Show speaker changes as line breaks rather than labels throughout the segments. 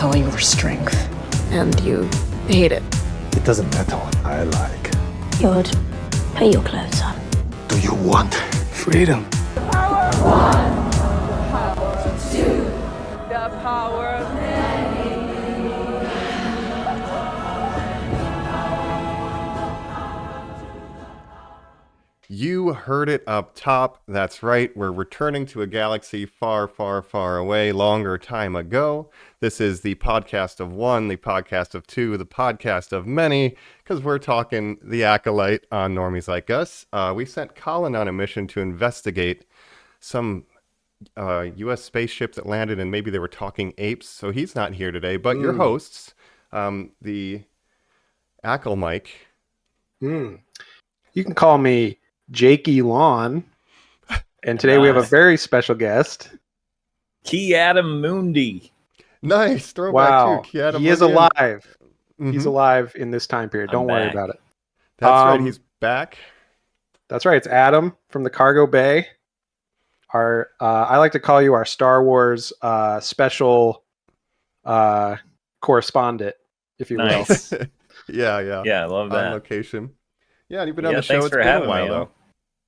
with all your strength.
And you hate it.
It doesn't matter what I like.
You would put your clothes on.
Do you want freedom?
You heard it up top. That's right. We're returning to a galaxy far, far, far away, longer time ago. This is the podcast of one, the podcast of two, the podcast of many, because we're talking the Acolyte on Normies Like Us. We sent Colin on a mission to investigate some U.S. spaceship that landed, and maybe they were talking apes, so he's not here today. But your hosts, the Acolyte.
You can call me Jakey Lawn. And today we have a very special guest.
Adam Mundi.
Nice. Throwback
Wow.
too.
He is alive. Mm-hmm. He's alive in this time period. Don't worry about it.
That's right. He's back.
That's right. It's Adam from the Cargo Bay. I like to call you our Star Wars special correspondent, if you will.
Yeah.
Yeah, I love that.
On location. Yeah, you've been on the show.
Thanks
It's
for
been a
having
while,
me,
though.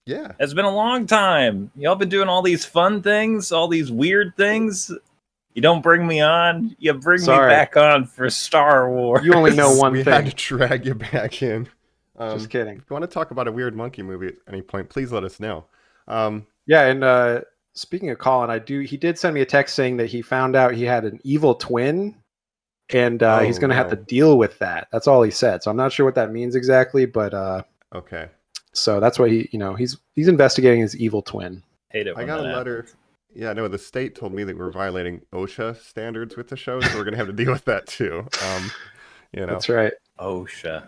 Yeah.
It's been a long time. Y'all been doing all these fun things, all these weird things. You don't bring me on. You bring me back on for Star Wars.
You only know one
we
thing.
Had to drag you back in.
Just kidding.
If you want to talk about a weird monkey movie at any point, please let us know.
Yeah, and speaking of Colin, he did send me a text saying that he found out he had an evil twin, and he's going to have to deal with that. That's all he said. So I'm not sure what that means exactly, but
okay.
So that's what he's investigating his evil twin.
Hate it.
I got a letter. Yeah, no, the state told me that we're violating OSHA standards with the show, so we're going to have to deal with that too.
That's right.
OSHA.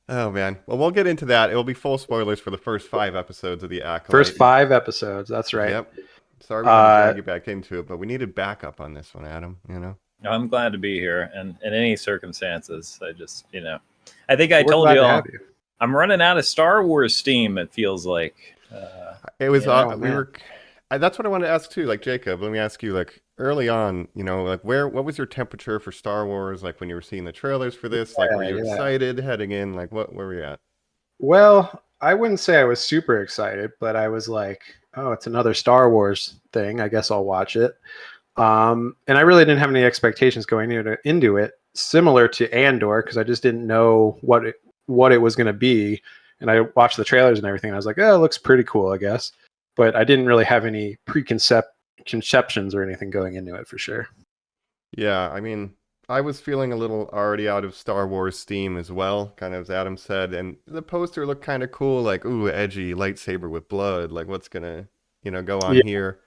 Oh man. Well, we'll get into that. It will be full spoilers for the first 5 episodes of the Acolyte.
First 5 episodes. That's right.
Yep. Sorry we had to drag you back into it, but we needed backup on this one, Adam.
No, I'm glad to be here, and in any circumstances, I just, I think I told you all, I'm running out of Star Wars steam. It feels like
it was. That's what I wanted to ask too. Like Jacob, let me ask you. Like early on, what was your temperature for Star Wars? Like when you were seeing the trailers for this, were you excited heading in? Like where were you at?
Well, I wouldn't say I was super excited, but I was like, oh, it's another Star Wars thing. I guess I'll watch it. And I really didn't have any expectations going into it, similar to Andor, because I just didn't know what it was going to be. And I watched the trailers and everything. And I was like, oh, it looks pretty cool, I guess. But I didn't really have any preconceptions or anything going into it for sure.
Yeah, I mean, I was feeling a little already out of Star Wars steam as well, kind of as Adam said. And the poster looked kind of cool, like, ooh, edgy lightsaber with blood. Like, what's going to, go on here?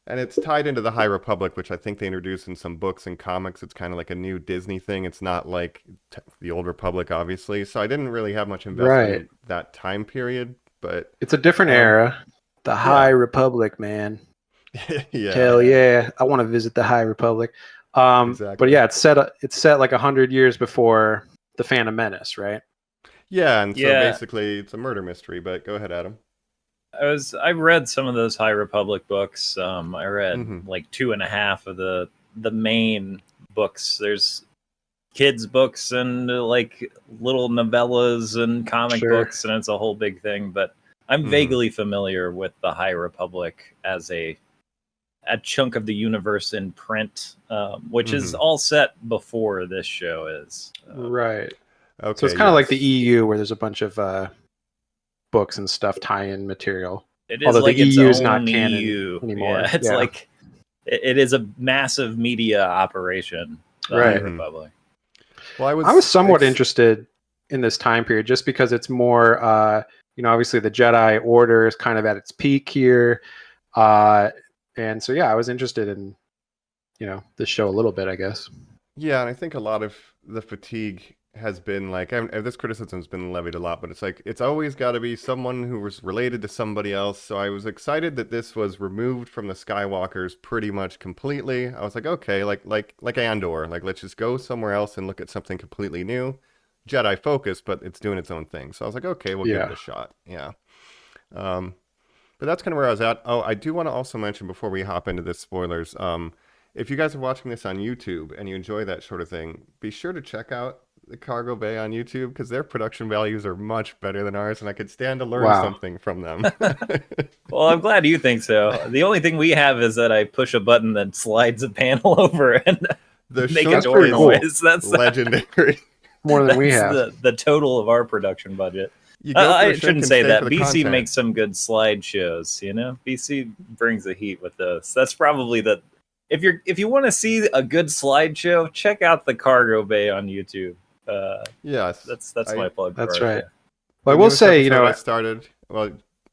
And it's tied into the High Republic, which I think they introduced in some books and comics. It's kind of like a new Disney thing. It's not like the Old Republic, obviously. So I didn't really have much investment in that time period. But
it's a different era. The High Republic, man.
Yeah.
Hell yeah. I want to visit the High Republic.
Exactly.
But yeah, it's set like 100 years before the Phantom Menace, right?
Yeah, and so basically it's a murder mystery. But go ahead, Adam.
I read some of those High Republic books. I read like 2.5 of the main books. There's kids books and like little novellas and comic books, and it's a whole big thing. But I'm vaguely familiar with the High Republic as a chunk of the universe in print, which is all set before this show is.
Right.
Okay.
So it's kind of like the EU, where there's a bunch of books and stuff, tie-in material.
It is.
Although
like
the EU is not canon
EU
anymore.
Yeah, it's like it is a massive media operation. The High Republic.
Well, I
was somewhat interested in this time period just because it's more, obviously the Jedi Order is kind of at its peak here, and so I was interested in, this show a little bit, I guess.
Yeah, and I think a lot of the fatigue has been like, this criticism has been levied a lot, but it's like, it's always got to be someone who was related to somebody else. So I was excited that this was removed from the Skywalkers pretty much completely. I was like, okay, like Andor, like let's just go somewhere else and look at something completely new. Jedi focused, but it's doing its own thing. So I was like, okay, we'll give it a shot. Yeah. But that's kind of where I was at. Oh, I do want to also mention before we hop into this spoilers, if you guys are watching this on YouTube and you enjoy that sort of thing, be sure to check out the Cargo Bay on YouTube because their production values are much better than ours, and I could stand to learn something from them.
Well, I'm glad you think so. The only thing we have is that I push a button that slides a panel over and make a door noise. That's
legendary.
More than we have.
The total of our production budget. I shouldn't say that. BC makes some good slideshows. BC brings the heat with those. That's probably the. If you want to see a good slideshow, check out the Cargo Bay on YouTube.
Yes,
that's my plug.
That's right. Well, I will say,
I started. Well,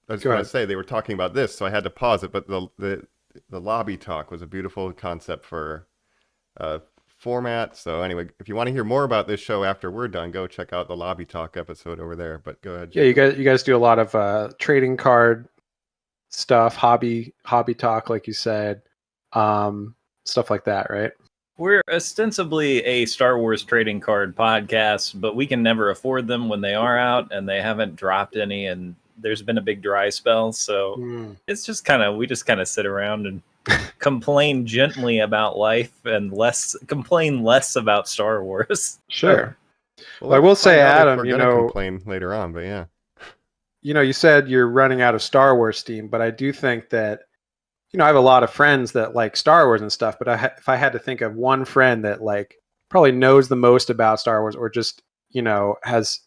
I was going to say they were talking about this, so I had to pause it. But the lobby talk was a beautiful concept for format. So anyway, if you want to hear more about this show after we're done, go check out the lobby talk episode over there. But go ahead.
Yeah, you guys do a lot of trading card stuff, hobby talk, like you said, stuff like that, right?
We're ostensibly a Star Wars trading card podcast, but we can never afford them when they are out, and they haven't dropped any, and there's been a big dry spell. So it's just we just kind of sit around and complain gently about life and complain less about Star Wars.
Sure. Well, I will say, Adam,
we're gonna complain later on, but yeah.
You said you're running out of Star Wars steam, but I do think that I have a lot of friends that like Star Wars and stuff, but if I had to think of one friend that probably knows the most about Star Wars, or just, has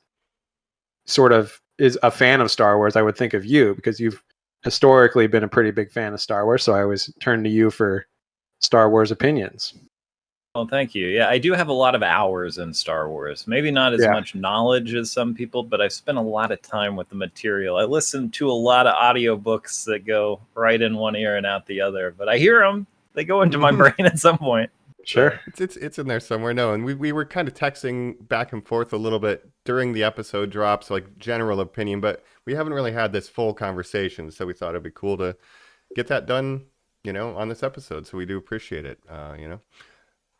sort of is a fan of Star Wars, I would think of you, because you've historically been a pretty big fan of Star Wars. So I always turn to you for Star Wars opinions.
Well, thank you. Yeah, I do have a lot of hours in Star Wars. Maybe not as much knowledge as some people, but I've spent a lot of time with the material. I listen to a lot of audiobooks that go right in one ear and out the other, but I hear them. They go into my brain at some point.
Sure.
It's in there somewhere. No, and we were kind of texting back and forth a little bit during the episode drops, like general opinion, but we haven't really had this full conversation, so we thought it'd be cool to get that done, on this episode. So we do appreciate it,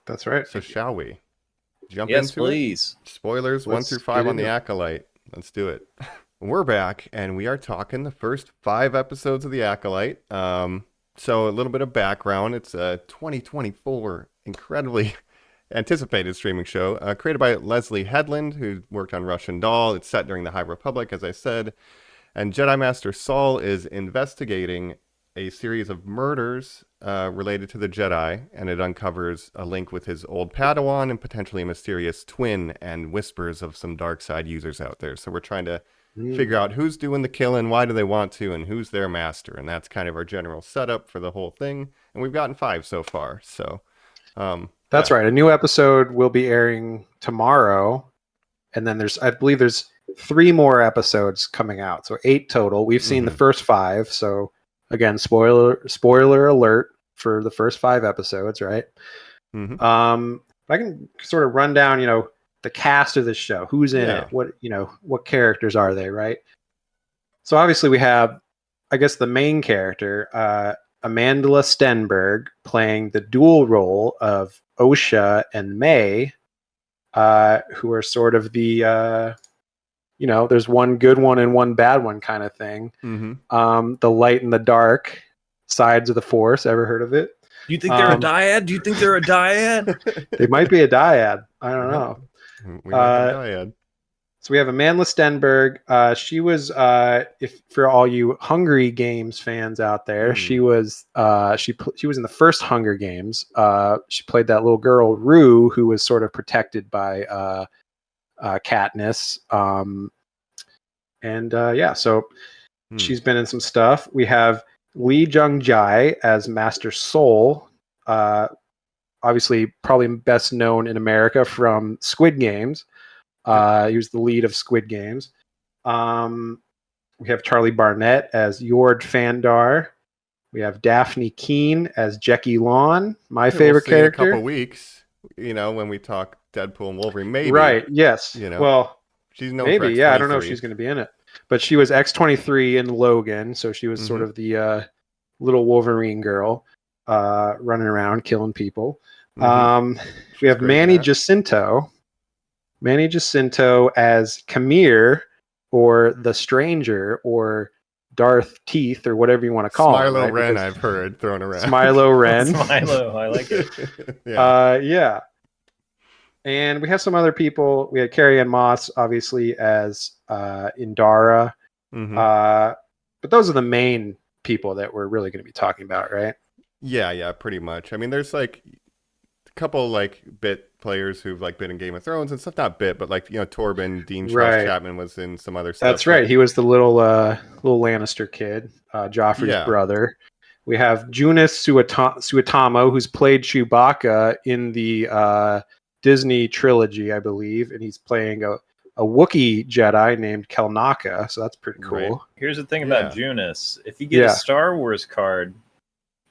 That's right.
So shall we jump
into
please. It? Spoilers 1 through 5 on the Acolyte. Let's do it. We're back, and we are talking the first 5 episodes of the Acolyte. So a little bit of background. It's a 2024 incredibly anticipated streaming show created by Leslie Headland, who worked on Russian Doll. It's set during the High Republic, as I said. And Jedi Master Saul is investigating a series of murders related to the Jedi, and it uncovers a link with his old Padawan and potentially a mysterious twin, and whispers of some dark side users out there. So we're trying to figure out who's doing the killing, why do they want to, and who's their master. And that's kind of our general setup for the whole thing. And we've gotten 5 so far. So
that's right. A new episode will be airing tomorrow, and then I believe there's 3 more episodes coming out, so 8 total. We've seen the first 5, so again, spoiler alert for the first 5 episodes, right? I can sort of run down, the cast of this show, who's in it, what characters are they, right? So obviously we have, I guess, the main character, Amandla Stenberg, playing the dual role of Osha and May, who are sort of the there's one good one and one bad one kind of thing. The light and the dark sides of the Force. Ever heard of it?
Do you think they're a dyad? Do you think they're a dyad?
They might be a dyad. I don't know.
We might be dyad.
So we have Amandla Stenberg. She was, if for all you Hungry Games fans out there, she was she was in the first Hunger Games. She played that little girl Rue, who was sort of protected by Katniss. So she's been in some stuff. We have Lee Jung-jae as Master Soul. Obviously, probably best known in America from Squid Games. He was the lead of Squid Games. We have Charlie Barnett as Yord Fandar. We have Daphne Keane as Jecki Lawn, my favorite character.
In a couple weeks, when we talk Deadpool and Wolverine, maybe.
Right? Yes.
Well, she's known
maybe.
For X-23.
Yeah, I don't know if she's going to be in it, but she was X-23 in Logan, so she was sort of the little Wolverine girl running around killing people. We have Manny Jacinto. Manny Jacinto as Kamir, or the Stranger, or Darth Teeth or whatever you want to call him.
Smilo
Right?
Ren,
Because
I've heard thrown around.
Smilo Ren.
Smilo, I like it.
Yeah. And we have some other people. We had Carrie-Anne Moss, obviously, as Indara. But those are the main people that we're really going to be talking about, right?
Yeah, pretty much. I mean, there's like a couple like bit players who've like been in Game of Thrones and stuff. Not bit, but like, you know, Torben, Dean Charles Chapman was in some other stuff.
That's right. He was the little Lannister kid, Joffrey's brother. We have Junice Suetamo, who's played Chewbacca in the Disney trilogy, I believe, and he's playing a Wookiee Jedi named Kelnaka, so that's pretty cool.
Right.
Here's the thing about Junice. If you get a Star Wars card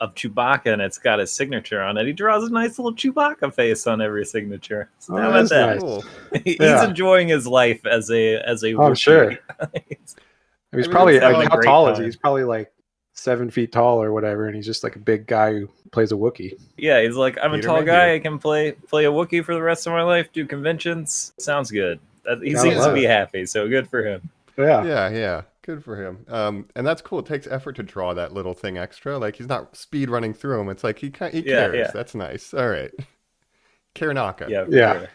of Chewbacca and it's got his signature on it, he draws a nice little Chewbacca face on every signature. So how about that?
Cool.
He's enjoying his life as a Wookiee.
I'm sure. He's probably, how tall is he? He's probably like 7 feet tall or whatever, and he's just like a big guy who plays a Wookiee.
Yeah, he's like, I'm a tall guy. I can play a Wookiee for the rest of my life, do conventions. Sounds good. He seems to be happy, so good for him.
Yeah. Good for him. And that's cool. It takes effort to draw that little thing extra. Like, he's not speed running through them. It's like he cares. Yeah. That's nice. All right. Karanaka.
Yeah.
Sure.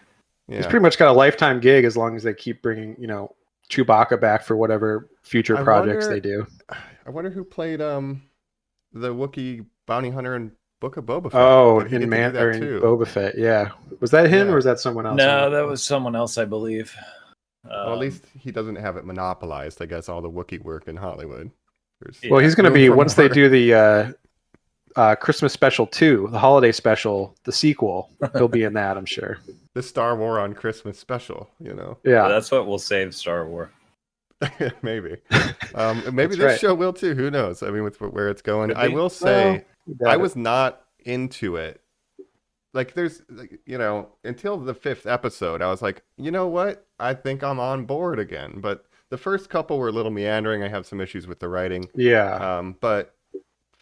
He's pretty much got a lifetime gig as long as they keep bringing, Chewbacca back for whatever future projects they do.
I wonder who played the Wookiee bounty hunter in Book of Boba Fett.
Oh, in Boba Fett. Yeah. Was that him or was that someone else?
No, that was someone else, I believe.
Well, at least he doesn't have it monopolized, I guess, all the Wookiee work in Hollywood.
Well, he's going to be, once they do the Christmas special 2, the holiday special, the sequel, he'll be in that, I'm sure.
The Star Wars on Christmas special,
Yeah.
That's what will save Star Wars.
Maybe. Maybe this show will too. Who knows? I mean, with where it's going. I will say, I was not into it. Like, there's, until the 5th episode, I was like, you know what? I think I'm on board again. But the first couple were a little meandering. I have some issues with the writing.
Yeah.
But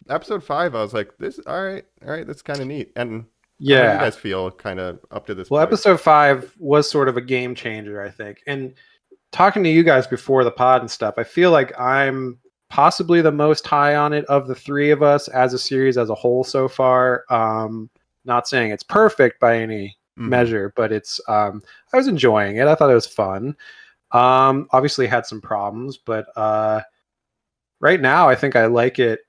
episode 5, I was like, all right, that's kind of neat. And how do you guys feel kind of up to this point?
Episode 5 was sort of a game changer, I think. And talking to you guys before the pod and stuff, I feel like I'm possibly the most high on it of the three of us as a series as a whole so far. Not saying it's perfect by any measure, but it's I was enjoying it. I thought it was fun. Obviously had some problems, but right now I think I like it.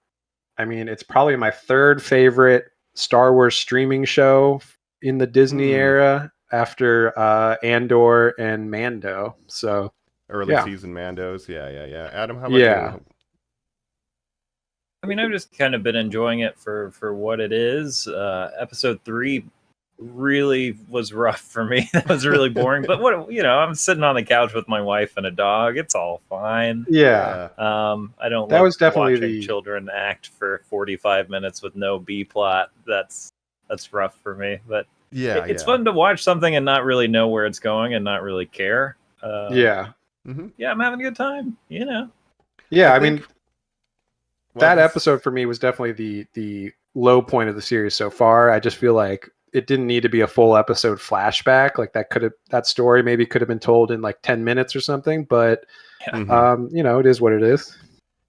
I mean, it's probably my 3rd favorite Star Wars streaming show in the Disney era after Andor and Mando. So
early season Mandos. Yeah. Adam, how about you?
I mean, I've just kind of been enjoying it for what it is. Episode 3 really was rough for me. That was really boring. But I'm sitting on the couch with my wife and a dog. It's all fine.
Yeah.
I don't.
That was definitely
watching children act for 45 minutes with no B plot. That's rough for me. But it's fun to watch something and not really know where it's going and not really care.
Yeah,
I'm having a good time.
Yeah, I mean. That episode for me was definitely the low point of the series so far. I just feel like it didn't need to be a full episode flashback. Like that story maybe could have been told in like 10 minutes or something, but it is what it is.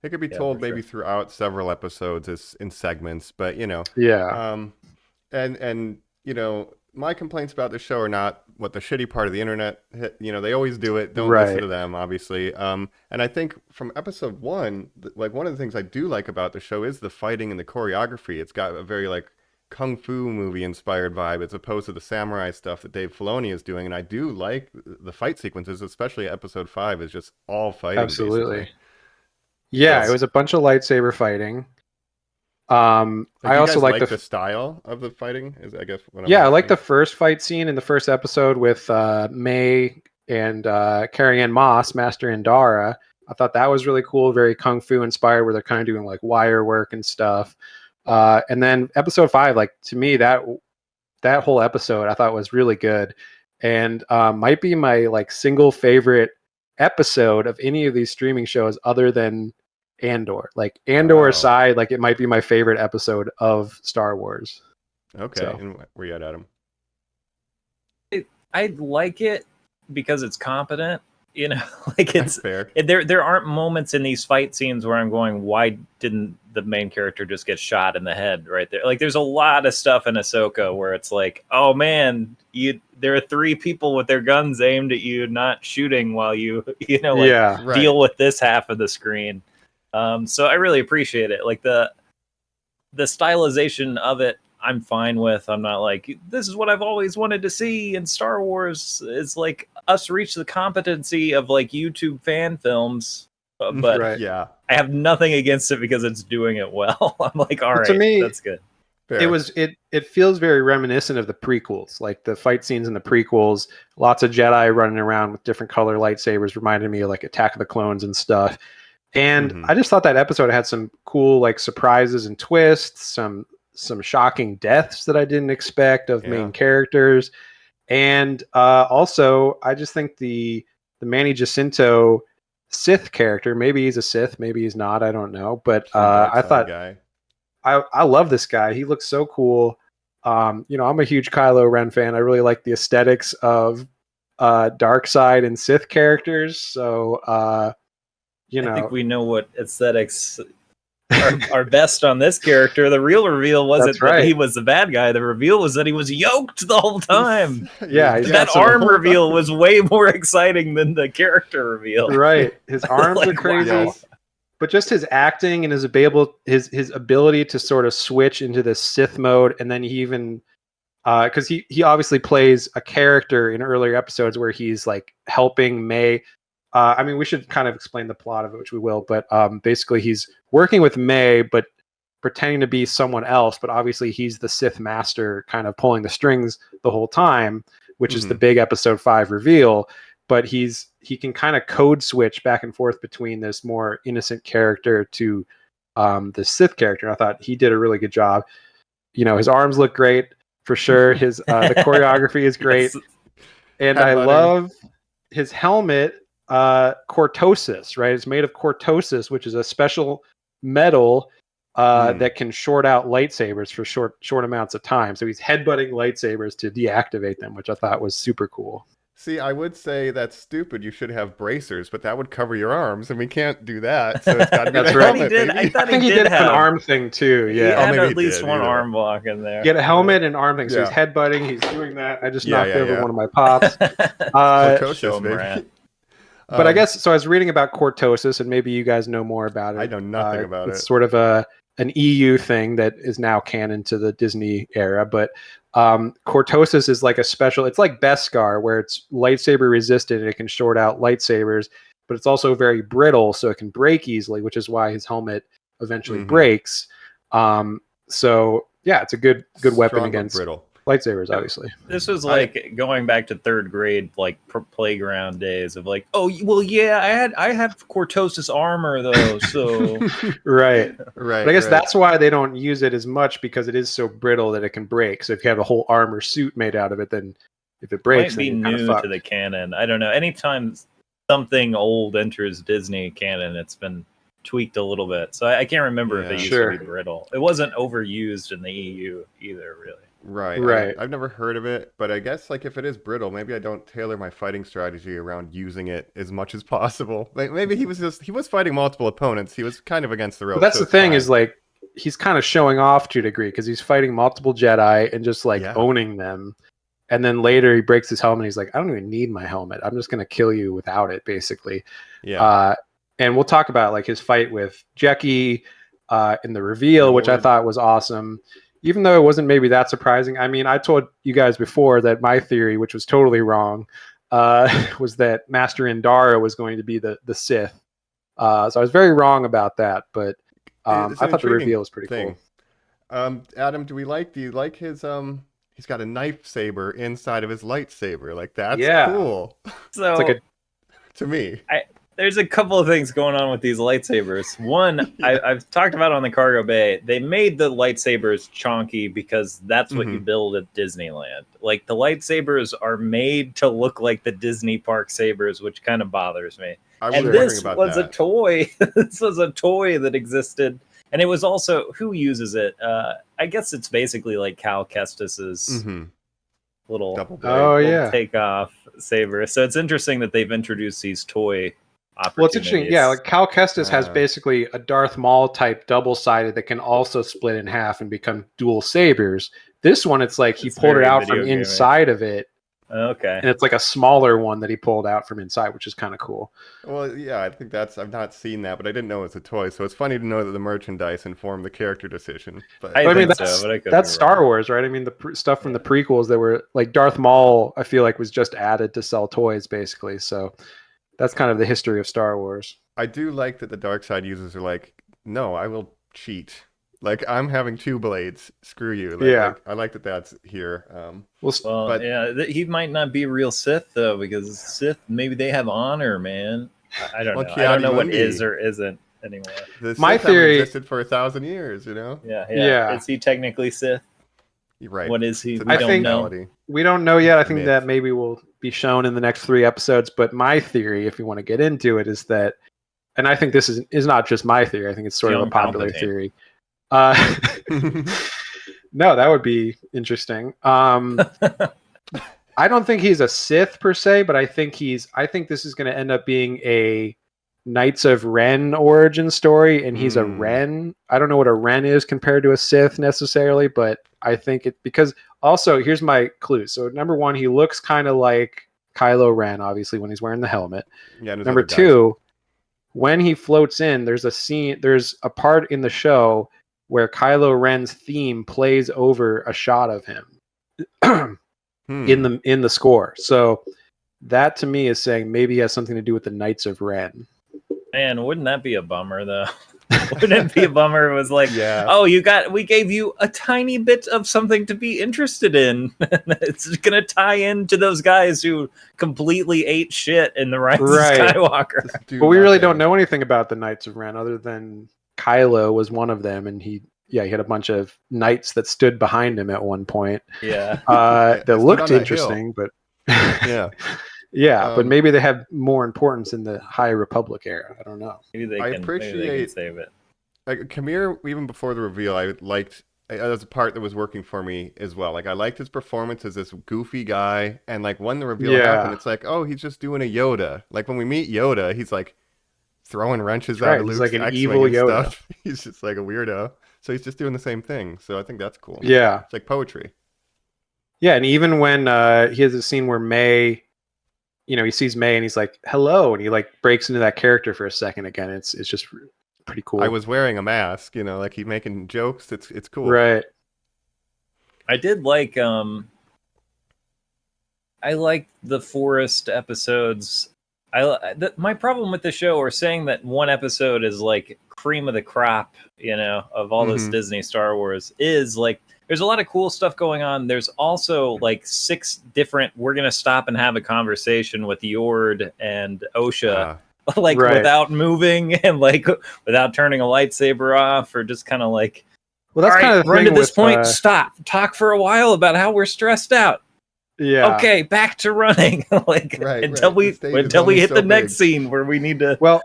It could be told maybe throughout several episodes in segments, but my complaints about the show are not what the shitty part of the internet hit. They always do it. Don't listen to them, obviously. And I think from episode 1, like one of the things I do like about the show is the fighting and the choreography. It's got a very like kung fu movie inspired vibe as opposed to the samurai stuff that Dave Filoni is doing. And I do like the fight sequences, especially episode 5 is just all fighting.
Absolutely.
Basically.
Yeah, it was a bunch of lightsaber fighting. I also like
the style of the fighting.
I like the first fight scene in the first episode with May and Carrie-Anne Moss, Master Indara. I thought that was really cool, very kung fu inspired, where they're kind of doing like wire work and stuff. And then episode 5, like to me, that whole episode I thought was really good, and might be my like single favorite episode of any of these streaming shows other than Andor. Like Andor aside, like it might be my favorite episode of Star Wars.
Okay. So. And where you at, Adam?
I like it because it's competent. You know, like it's
fair.
There aren't moments in these fight scenes where I'm going, why didn't the main character just get shot in the head right there? Like, there's a lot of stuff in Ahsoka where it's like, oh man, there are 3 people with their guns aimed at you, not shooting while you know, like
Yeah.
deal with this half of the screen. So I really appreciate it. Like the stylization of it, I'm fine with. I'm not like, this is what I've always wanted to see in Star Wars. It's like us reach the competency of like YouTube fan films, but
Right.
Yeah.
I have nothing against it because it's doing it well. I'm like, all right,
to me,
that's good.
Fair.
It feels very reminiscent of the prequels, like the fight scenes in the prequels. Lots of Jedi running around with different color lightsabers reminded me of like Attack of the Clones and stuff. And I just thought that episode had some cool like surprises and twists, some shocking deaths that I didn't expect of main characters. And also, I just think the Manny Jacinto Sith character, maybe he's a Sith, maybe he's not, I don't know. But I thought
guy.
I love this guy. He looks so cool. I'm a huge Kylo Ren fan. I really like the aesthetics of dark side and Sith characters. So
I think we know what aesthetics are best on this character. The real reveal wasn't that he was the bad guy. The reveal was that he was yoked the whole time. That arm reveal was way more exciting than the character reveal.
Right. His arms are crazy. Wow. But just his acting and his ability to sort of switch into this Sith mode, and then he even because he obviously plays a character in earlier episodes where he's like helping May. We should kind of explain the plot of it, which we will. But basically, he's working with May, but pretending to be someone else. But obviously, he's the Sith master, kind of pulling the strings the whole time, which is the big episode 5 reveal. But he can kind of code switch back and forth between this more innocent character to the Sith character. And I thought he did a really good job. His arms look great for sure. His the choreography is great, and I love his helmet. Cortosis, right? It's made of cortosis, which is a special metal that can short out lightsabers for short amounts of time. So he's headbutting lightsabers to deactivate them, which I thought was super cool.
See, I would say that's stupid. You should have bracers, but that would cover your arms, and we can't do that. So it's got to be
That's
the
right.
helmet.
I
think he did have an arm thing too. Yeah,
he had at least one arm block in there.
Get a helmet and arm thing. So he's headbutting. He's doing that. I just knocked over one of my pops.
Cortosis, baby.
But I guess so. I was reading about cortosis, and maybe you guys know more about it.
I know nothing about it.
It's sort of an EU thing that is now canon to the Disney era. But cortosis is like a special. It's like Beskar, where it's lightsaber resistant and it can short out lightsabers, but it's also very brittle, so it can break easily, which is why his helmet eventually breaks. So yeah, it's a good weapon against
brittle
lightsabers, obviously.
This was like going back to 3rd grade, like playground days of like, oh well, yeah, I have cortosis armor though, so
right. But I guess that's why they don't use it as much, because it is so brittle that it can break. So if you have a whole armor suit made out of it, then if it breaks,
might be
then
new to the canon. I don't know. Anytime something old enters Disney canon, it's been tweaked a little bit. So I can't remember if it used to be brittle. It wasn't overused in the EU either, really.
Right. I've never heard of it, but I guess like if it is brittle, maybe I don't tailor my fighting strategy around using it as much as possible. Like maybe he was fighting multiple opponents. He was kind of against the ropes.
But that's the thing is like he's kind of showing off to a degree, because he's fighting multiple Jedi and just like owning them. And then later he breaks his helmet. He's like, I don't even need my helmet. I'm just going to kill you without it, basically. Yeah. And we'll talk about like his fight with Jecki in the reveal, which I thought was awesome. Even though it wasn't maybe that surprising. I mean, I told you guys before that my theory, which was totally wrong, was that Master Indara was going to be the Sith. So I was very wrong about that, but I thought the reveal was pretty cool.
Adam, do you like his he's got a knife saber inside of his lightsaber. Like that's cool.
So
it's like to me.
There's a couple of things going on with these lightsabers. One, I've talked about on the cargo bay. They made the lightsabers chonky because that's what you build at Disneyland. Like the lightsabers are made to look like the Disney park sabers, which kind of bothers me. This was a toy. This was a toy that existed, and it was also who uses it. I guess it's basically like Cal Kestis's little,
Double blade.
little takeoff saber. So it's interesting that they've introduced these toy opportunities.
Well, it's interesting. Yeah, like Cal Kestis has basically a Darth Maul type double-sided that can also split in half and become dual sabers. This one, it's like he pulled it out from inside of it.
Okay.
And it's like a smaller one that he pulled out from inside, which is kind of cool.
Well, yeah, I think I've not seen that, but I didn't know it's a toy. So it's funny to know that the merchandise informed the character decision. But
I mean,
that's Star Wars, right? I mean, the stuff from the prequels that were like Darth Maul, I feel like was just added to sell toys, basically. So that's kind of the history of Star Wars.
I do like that the dark side users are like, no, I will cheat. Like, I'm having 2 blades. Screw you. Like, I like that that's here.
But he might not be a real Sith, though, because Sith, maybe they have honor, man. I don't know. I don't know what is or isn't anymore.
My theory existed for 1,000 years, you know?
Yeah. Is he technically Sith?
You're right.
What is he?
We don't know. We don't know yet. I think that maybe will be shown in the next 3 episodes. But my theory, if you want to get into it, is that, and I think this is not just my theory. I think it's sort of a popular theory. No, that would be interesting. I don't think he's a Sith per se, but I think this is going to end up being a Knights of Ren origin story, and he's a Ren. I don't know what a Ren is compared to a Sith necessarily, but I think because also here's my clue. So number 1, he looks kind of like Kylo Ren, obviously, when he's wearing the helmet. Yeah. Number 2, when he floats in, there's a part in the show where Kylo Ren's theme plays over a shot of him in the score. So that to me is saying maybe it has something to do with the Knights of Ren.
Man, wouldn't that be a bummer though? Wouldn't it be a bummer? It was like, we gave you a tiny bit of something to be interested in. It's gonna tie into those guys who completely ate shit in the Rise of Skywalker.
But we really don't know anything about the Knights of Ren other than Kylo was one of them, and he had a bunch of knights that stood behind him at one point.
Yeah,
that looked interesting, but but maybe they have more importance in the High Republic era. I don't know.
Maybe they can save it.
Like Kamir, even before the reveal, I liked. That was a part that was working for me as well. Like I liked his performance as this goofy guy, and like when the reveal happened, it's like, oh, he's just doing a Yoda. Like when we meet Yoda, he's like throwing wrenches out of Luke's
like an
X-Wing
evil
and
Yoda.
Stuff. He's just like a weirdo. So he's just doing the same thing. So I think that's cool.
Yeah.
It's like poetry.
Yeah, and even when he has a scene where May, he sees May and he's like, hello, and he like breaks into that character for a second again. It's just pretty cool.
I was wearing a mask, like he's making jokes. It's cool.
Right.
I did like I liked the forest episodes. My problem with the show, or saying that one episode is like cream of the crop, of all this Disney Star Wars, is like there's a lot of cool stuff going on. There's also like 6 different. We're gonna stop and have a conversation with Yord and Osha, without moving and like without turning a lightsaber off, or just kind of like,
well, that's kind of
run to this point. Stop. Talk for a while about how we're stressed out.
Yeah.
Okay, back to running. Until we hit the next scene where we need to.
Well,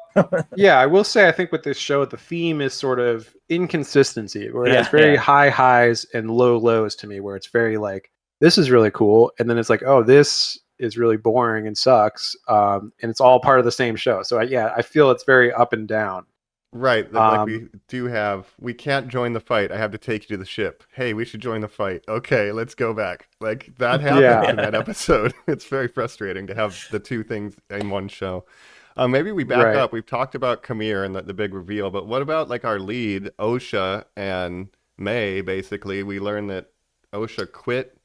yeah, I will say I think with this show the theme is sort of inconsistency, where it has very high highs and low lows to me, where it's very like this is really cool, and then it's like, oh, this is really boring and sucks, and it's all part of the same show. So I feel it's very up and down.
Right, like we can't join the fight. I have to take you to the ship. Hey, we should join the fight. Okay, let's go back. Like that happened in that episode. It's very frustrating to have the 2 things in one show. Maybe we back up. We've talked about Kamir and the big reveal, but what about like our lead, Osha and May? Basically, we learn that Osha quit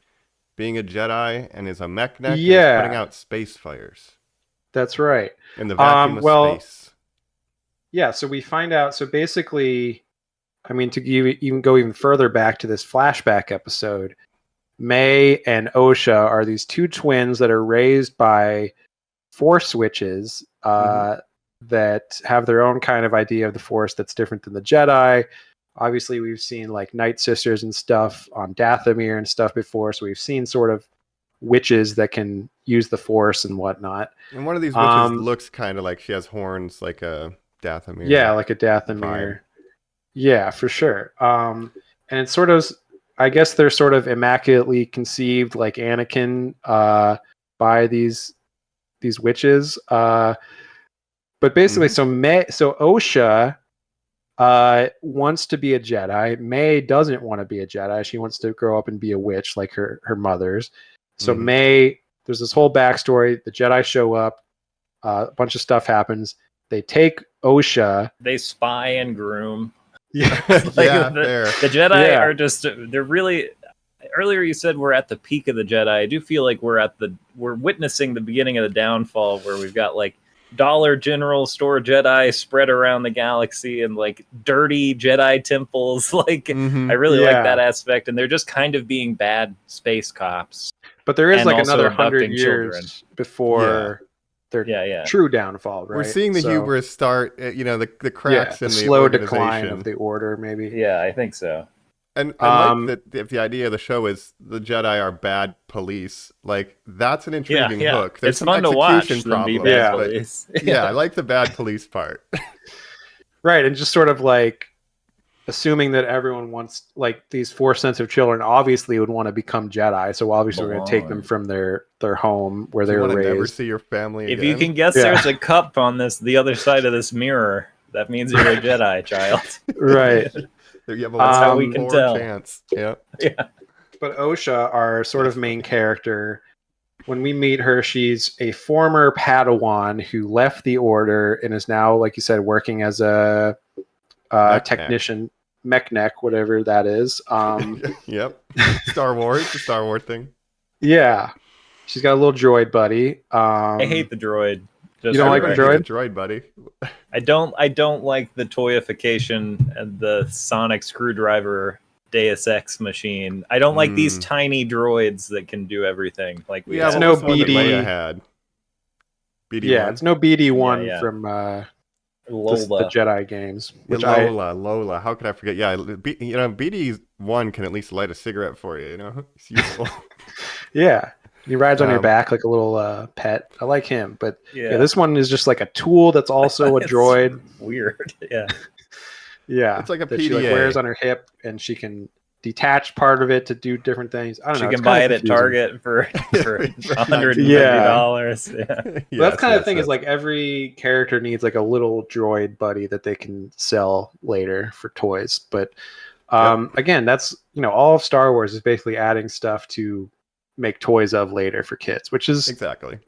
being a Jedi and is a mech neck. And putting out space fires.
That's right.
In the vacuum of space.
Yeah, so we find out. So basically, I mean, to even go even further back to this flashback episode, May and Osha are these 2 twins that are raised by Force witches that have their own kind of idea of the Force that's different than the Jedi. Obviously, we've seen like Night Sisters and stuff on Dathomir and stuff before, so we've seen sort of witches that can use the Force and whatnot.
And one of these witches looks kind of like she has horns, like a Dathomir.
Yeah, like a Dathomir. Yeah, for sure. And it's sort of, I guess they're sort of immaculately conceived, like Anakin, by these witches. But basically, so Osha wants to be a Jedi. May doesn't want to be a Jedi. She wants to grow up and be a witch like her mother's. So May, there's this whole backstory. The Jedi show up. A bunch of stuff happens. They take Osha.
They spy and groom.
Yeah,
the Jedi are just, they're really, earlier you said we're at the peak of the Jedi. I do feel like we're witnessing the beginning of the downfall, where we've got like Dollar General store Jedi spread around the galaxy and like dirty Jedi temples. Like, I really like that aspect. And they're just kind of being bad space cops.
But there is
and
like
also
another 100
abducting
years
children.
before their true downfall, right?
We're seeing the hubris start, the cracks in the
slow
organization.
decline of the order, maybe.
Yeah, I think so.
And I like that the idea of the show is the Jedi are bad police. Like, that's an intriguing hook. There's
it's
some
fun to watch
execution
them be
problems,
bad
but
police.
I like the bad police part.
Right, and just sort of like assuming that everyone wants, like, these Force sensitive children obviously would want to become Jedi, so obviously we're going to take them from their home where they were raised.
Never see your family again.
If you can guess there's a cup on the other side of this mirror, that means you're a Jedi, child.
Right.
You have a
That's how we can tell.
chance. Yeah.
But Osha, our sort of main character, when we meet her, she's a former Padawan who left the Order and is now, like you said, working as a technician, mech-neck, whatever that is.
Yep. Star Wars, the Star Wars thing.
Yeah. She's got a little droid buddy.
I hate the droid.
You don't like the droid?
Droid buddy.
I don't like the toyification and the sonic screwdriver Deus Ex machine. I don't like these tiny droids that can do everything. Like we
it's no BD.
Leia had. BD-1.
Yeah, it's no BD-1 from
Lola.
the Jedi games. Which
Lola. How could I forget? Yeah, BD-1 can at least light a cigarette for you. It's useful.
Yeah. He rides on your back like a little pet. I like him, but this one is just like a tool that's also a droid.
Weird, yeah.
Yeah,
it's like a PDA.
She wears on her hip, and she can detach part of it to do different things. I don't know.
She can buy it at Target for $150. Yeah.
That kind of thing is like every character needs like a little droid buddy that they can sell later for toys. But again, that's all of Star Wars is basically adding stuff to make toys of later for kids, which is
exactly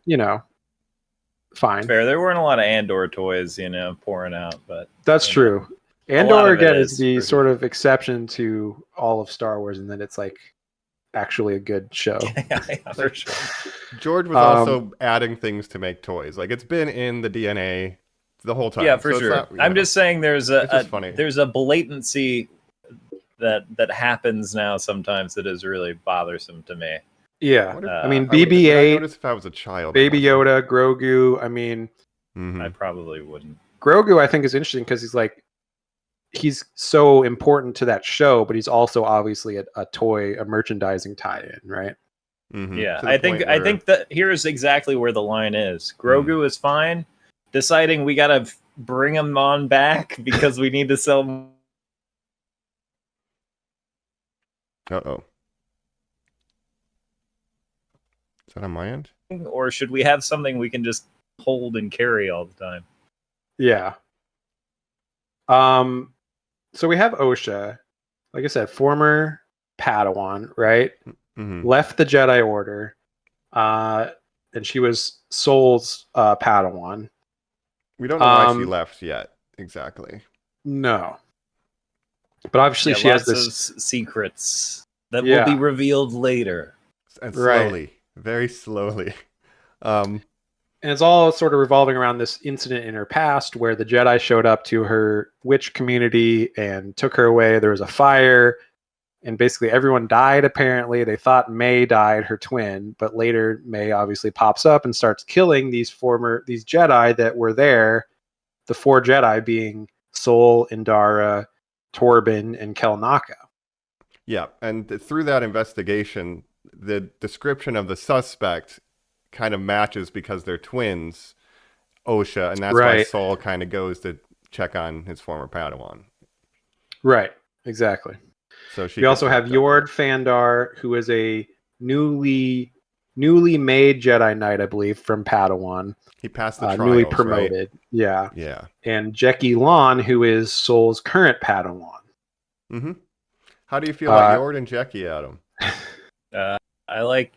fine.
Fair. There weren't a lot of Andor toys, pouring out, but
that's true. Andor again is the sort of exception to all of Star Wars, and then it's like actually a good show.
Yeah, for sure.
George was also adding things to make toys. Like, it's been in the DNA the whole time.
Yeah, for sure. I'm just saying there's a blatancy that happens now sometimes that is really bothersome to me.
Yeah, I mean, BB-8.
I noticed if I was a child.
Baby Yoda, Grogu. I mean,
I probably wouldn't.
Grogu, I think, is interesting because he's so important to that show, but he's also obviously a toy, a merchandising tie-in, right?
Mm-hmm.
Yeah, I think that here's exactly where the line is. Grogu is fine. Deciding we gotta bring him on back because we need to sell.
Uh-oh. Is that on my end?
Or should we have something we can just hold and carry all the time?
Yeah. So we have Osha, like I said, former Padawan, right?
Mm-hmm.
Left the Jedi Order, and she was Soul's Padawan.
We don't know why she left yet, exactly.
No. But obviously she has this
secrets that will be revealed later.
And slowly. Very slowly.
And it's all sort of revolving around this incident in her past where the Jedi showed up to her witch community and took her away. There was a fire, and basically everyone died, apparently. They thought May died, her twin, but later May obviously pops up and starts killing these Jedi that were there, the 4 Jedi being Soul, Indara, Torben, and Kelnaka.
Yeah, and through that investigation, the description of the suspect kind of matches because they're twins, Osha, and that's why Saul kind of goes to check on his former Padawan.
Right, exactly.
So she
We also have
picked up.
Yord Fandar, who is a newly made Jedi Knight, I believe, from Padawan.
He passed the trials,
newly
right?
promoted. Yeah.
Yeah.
And Jeki Lon, who is Soul's current Padawan.
Mm-hmm. How do you feel about Yord and Jeki, Adam?
I like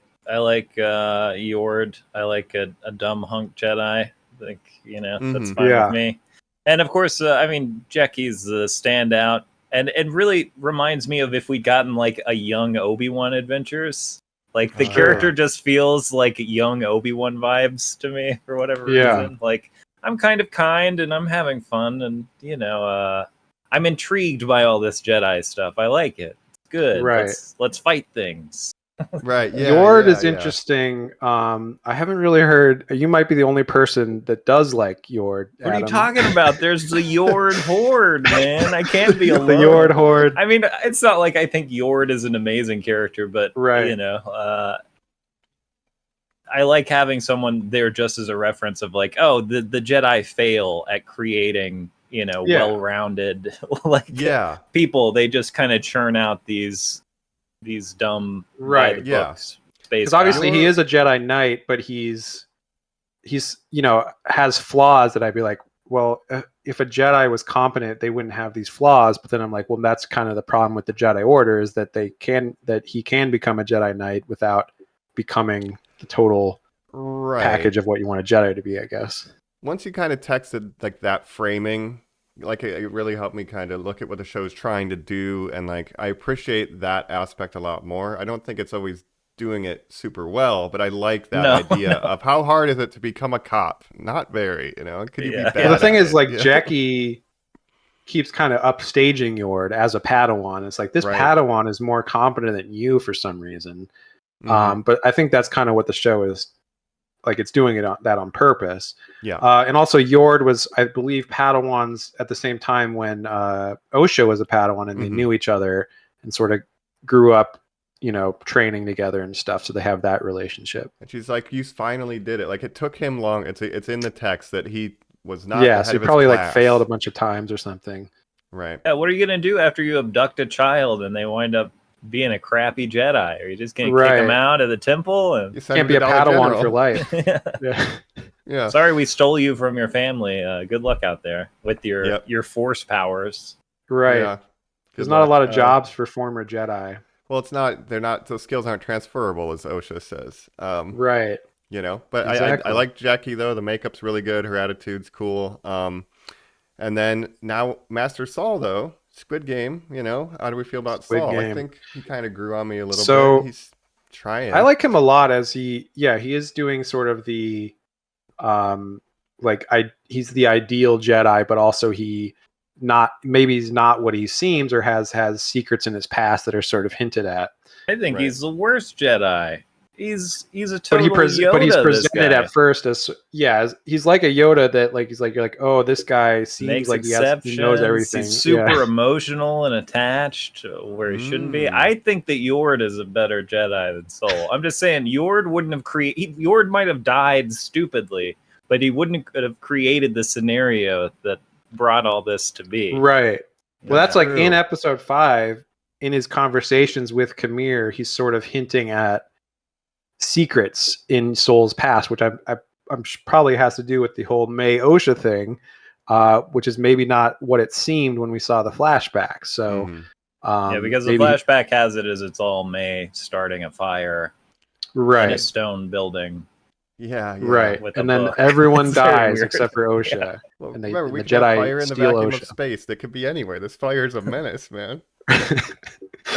Yord. I like a dumb hunk Jedi. I think that's fine with me. And of course, I mean, Jeki's the standout, and it really reminds me of if we'd gotten like a young Obi-Wan Adventures. Like the character just feels like young Obi-Wan vibes to me for whatever reason. Like I'm kind and I'm having fun, and I'm intrigued by all this Jedi stuff. I like it. It's good.
Right.
Let's fight things.
Right. Yeah.
Yord is interesting. I haven't really heard. You might be the only person that does like Yord.
What are you talking about? There's the Yord horde, man. I can't be alone.
The Yord horde.
I mean, it's not like I think Yord is an amazing character, but I like having someone there just as a reference of like, oh, the Jedi fail at creating, well-rounded people. They just kind of churn out these dumb books.
Because obviously he is a Jedi Knight, but he's has flaws that I'd be like, well, if a Jedi was competent, they wouldn't have these flaws. But then I'm like, well, that's kind of the problem with the Jedi Order is that he can become a Jedi Knight without becoming the total package of what you want a Jedi to be, I guess.
Once you kind of texted like that framing, like it really helped me kind of look at what the show's trying to do, and like I appreciate that aspect a lot more. I don't think it's always doing it super well, but I like that idea of how hard is it to become a cop? Not very, Could you be bad?
Well, the thing is, like Jeki keeps kind of upstaging Yord as a Padawan. It's like this Padawan is more competent than you for some reason. But I think that's kind of what the show is. Like it's doing that on purpose.
Yeah.
And also Yord was, I believe, Padawans at the same time when Osha was a Padawan, and they knew each other and sort of grew up, training together and stuff. So they have that relationship.
And she's like, you finally did it. Like it took him long. It's in the text that he was not.
Yeah. So he probably like failed a bunch of times or something.
Right.
Yeah. What are you going to do after you abduct a child and they wind up being a crappy Jedi? Are you just going to kick him out of the temple? And
you can't be a Padawan for life.
Yeah.
Sorry, we stole you from your family. Good luck out there with your force powers.
Right. Yeah. There's not a lot of jobs for former Jedi.
Well, it's not. They're not. Those skills aren't transferable, as Osha says.
Right.
But exactly. I like Jeki though. The makeup's really good. Her attitude's cool. And then now Master Saul though. Squid Game, how do we feel about Saul? Game. I think he kind of grew on me a little bit. He's trying.
I like him a lot as he is doing sort of the, he's the ideal Jedi, but also he's not what he seems or has secrets in his past that are sort of hinted at.
I think he's the worst Jedi. He's a total Yoda.
But he's presented at first as he's like a Yoda that like he's like you're like, oh, this guy seems like he knows everything.
He's super emotional and attached where he shouldn't be. I think that Yord is a better Jedi than Soul. I'm just saying Yord wouldn't have Yord might have died stupidly, but he wouldn't have created the scenario that brought all this to be.
Right. Well, that's like in episode 5, in his conversations with Kamir, he's sort of hinting at secrets in Soul's past, which I'm probably has to do with the whole May Osha thing, which is maybe not what it seemed when we saw the flashback. So,
because the flashback has it as it's all May starting a fire, in a stone building.
Yeah.
Right. And then everyone dies except for Osha. Yeah.
Well,
and
remember, we
the Jedi
fire in the
steal
vacuum
Osha.
of space. That could be anywhere. This fire's a menace, man.
I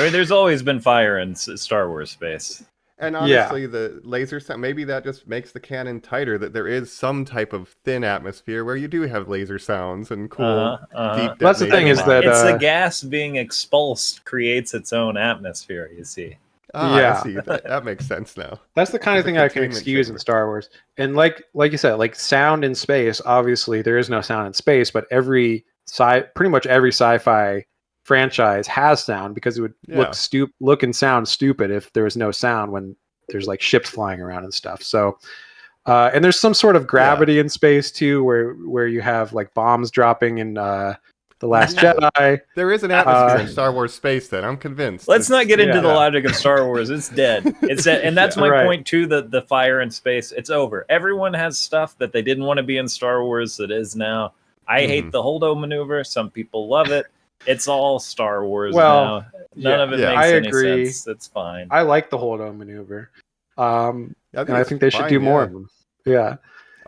mean, there's always been fire in Star Wars space.
And honestly, the laser sound, maybe that just makes the canon tighter, that there is some type of thin atmosphere where you do have laser sounds and cool deep
That's the thing is that
it's the gas being expulsed creates its own atmosphere, you see.
I see. That makes sense now.
That's the kind of thing I can excuse in Star Wars. And like you said, like sound in space, obviously there is no sound in space, but pretty much every sci-fi franchise has sound, because it would look and sound stupid if there was no sound when there's like ships flying around and stuff. So and there's some sort of gravity in space too, where you have like bombs dropping in The Last Jedi.
There is an atmosphere in Star Wars space. Then I'm convinced.
Let's not get into the
yeah.
logic of Star Wars. It's dead. It's dead. And that's my
Right.
point too. The fire in space. It's over. Everyone has stuff that they didn't want to be in Star Wars that is now. I hate the Holdo maneuver. Some people love it. It's all Star Wars now. None of it makes
I
any
agree.
sense. It's fine.
I like the Holdo maneuver. And I think they should
fine,
do more of them. Yeah.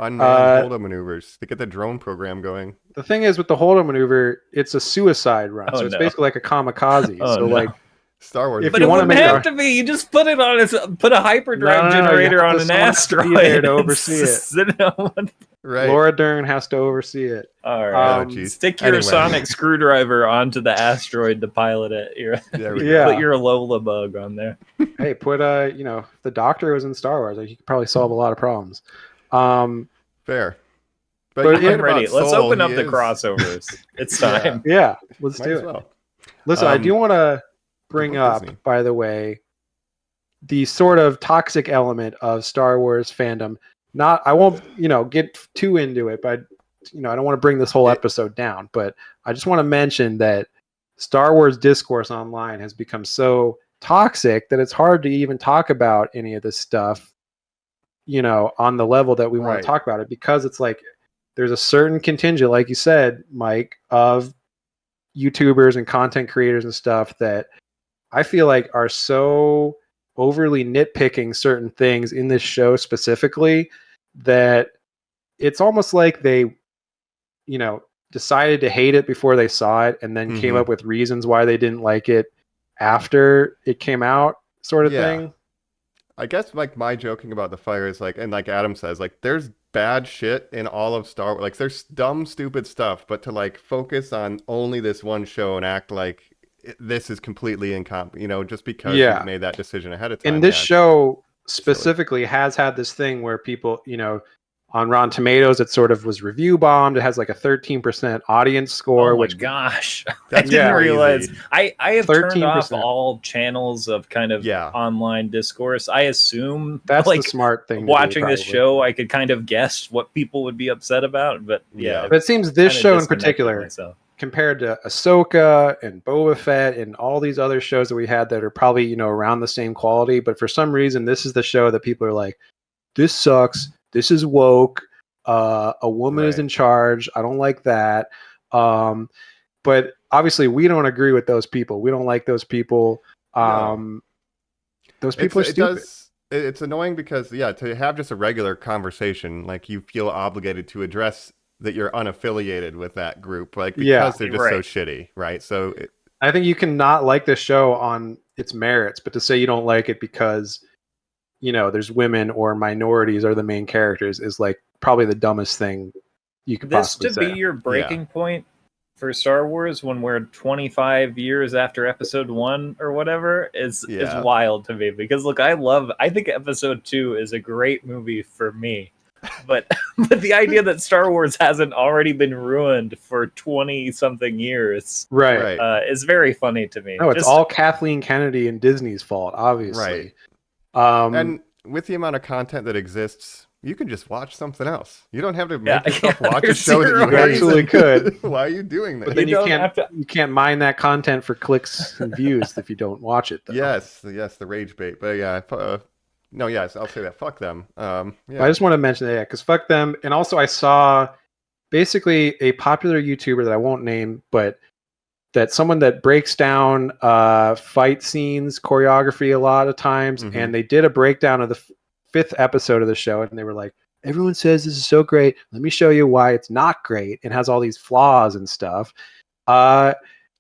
Unmanned Holdo maneuvers to get the drone program going.
The thing is with the Holdo maneuver, it's a suicide run.
Oh,
so it's
no.
basically like a kamikaze.
Oh,
so
no.
like
Star Wars.
If
But
you
it
wanna
wouldn't
make
have to be. You just put it on put a hyperdrive
No,
generator
you have
on an
someone has to be
asteroid.
there to oversee it.
Right.
Laura Dern has to oversee it.
All right.
Oh, geez.
Stick your
Anyway.
sonic screwdriver onto the asteroid to pilot it.
There we go.
Yeah.
Put your Lola bug on there.
Hey, put if the Doctor was in Star Wars, he could probably solve a lot of problems.
Fair.
But
I'm
yeah,
ready. Let's open up the crossovers. It's time.
Yeah, let's
Might
do
as
it.
well.
Listen, I do want to bring up,
Disney.
by the way, the sort of toxic element of Star Wars fandom. I won't, get too into it, but I don't want to bring this whole episode down. But I just want to mention that Star Wars discourse online has become so toxic that it's hard to even talk about any of this stuff, on the level that we want
Right.
to talk about it, because it's like there's a certain contingent, like you said, Mike, of YouTubers and content creators and stuff that I feel like are so overly nitpicking certain things in this show specifically that it's almost like they, decided to hate it before they saw it and then came up with reasons why they didn't like it after it came out, sort of thing.
I guess like my joking about the fire is like, and like Adam says, like there's bad shit in all of Star Wars. Like there's dumb, stupid stuff, but to like focus on only this one show and act like this is completely incompetent, just because you made that decision ahead of time.
And this show specifically has had this thing where people, on Rotten Tomatoes, it sort of was review bombed. It has like a 13% audience score,
Oh my
which
gosh, I
That's
didn't
crazy.
realize. I have turned off
13%.
all channels of kind of online discourse. I assume
that's
like
the smart thing.
watching this
probably.
show, I could kind of guess what people would be upset about. But
But it seems this
kinda
show in
disconnected
particular,
myself.
compared to Ahsoka and Boba Fett and all these other shows that we had that are probably, around the same quality, but for some reason, this is the show that people are like, this sucks. This is woke. A woman is in charge. I don't like that. But obviously, we don't agree with those people. We don't like those people.
No.
Those people are stupid.
It's annoying because, to have just a regular conversation, like you feel obligated to address that you're unaffiliated with that group, like because they're just so shitty, right? So
I think you can not like the show on its merits, but to say you don't like it because there's women or minorities are the main characters is like probably the dumbest thing you could possibly say.
This to be your breaking point for Star Wars when we're 25 years after Episode 1 or whatever is wild to me, because look, I think Episode 2 is a great movie for me, but the idea that Star Wars hasn't already been ruined for 20 something years is very funny to me.
No, it's all Kathleen Kennedy and Disney's fault, obviously.
And with the amount of content that exists, you can just watch something else. You don't have to make yourself watch a show that you
actually could.
Why are you doing that?
But then you can't mine that content for clicks and views if you don't watch it, though.
Yes, the rage bait. But I'll say that. Fuck them.
I just want to mention that, because fuck them. And also I saw basically a popular YouTuber that I won't name, but that someone that breaks down fight scenes, choreography a lot of times, and they did a breakdown of the fifth episode of the show, and they were like, everyone says this is so great. Let me show you why it's not great and has all these flaws and stuff. And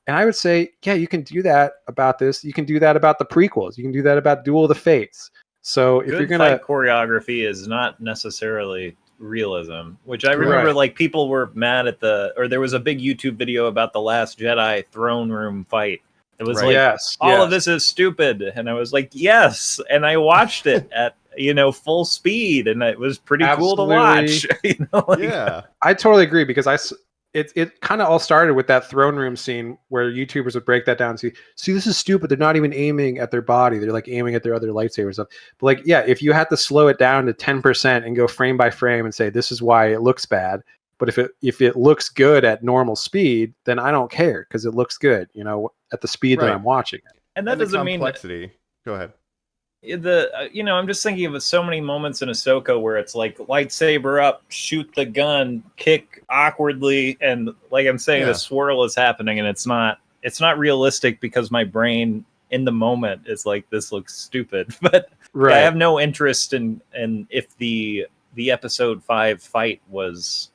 I would say, you can do that about this. You can do that about the prequels. You can do that about Duel of the Fates. So if you're gonna
fight choreography is not necessarily realism, which I remember like people were mad at there was a big YouTube video about the Last Jedi throne room fight. It was all of this is stupid, and I was like, yes, and I watched it at full speed, and it was pretty cool to watch.
I totally agree, because it kind of all started with that throne room scene where YouTubers would break that down and see this is stupid. They're not even aiming at their body. They're like aiming at their other lightsaber stuff. But if you had to slow it down to 10% and go frame by frame and say, this is why it looks bad, But if it looks good at normal speed, then I don't care because it looks good, at the speed that
Right.
I'm watching it.
And that
And the
doesn't mean
complexity. Go ahead.
I'm just thinking of so many moments in Ahsoka where it's like lightsaber up, shoot the gun, kick awkwardly, and like I'm saying, the swirl is happening, and it's not realistic because my brain in the moment is like, this looks stupid. But
Right.
I have no interest in if the episode 5 fight was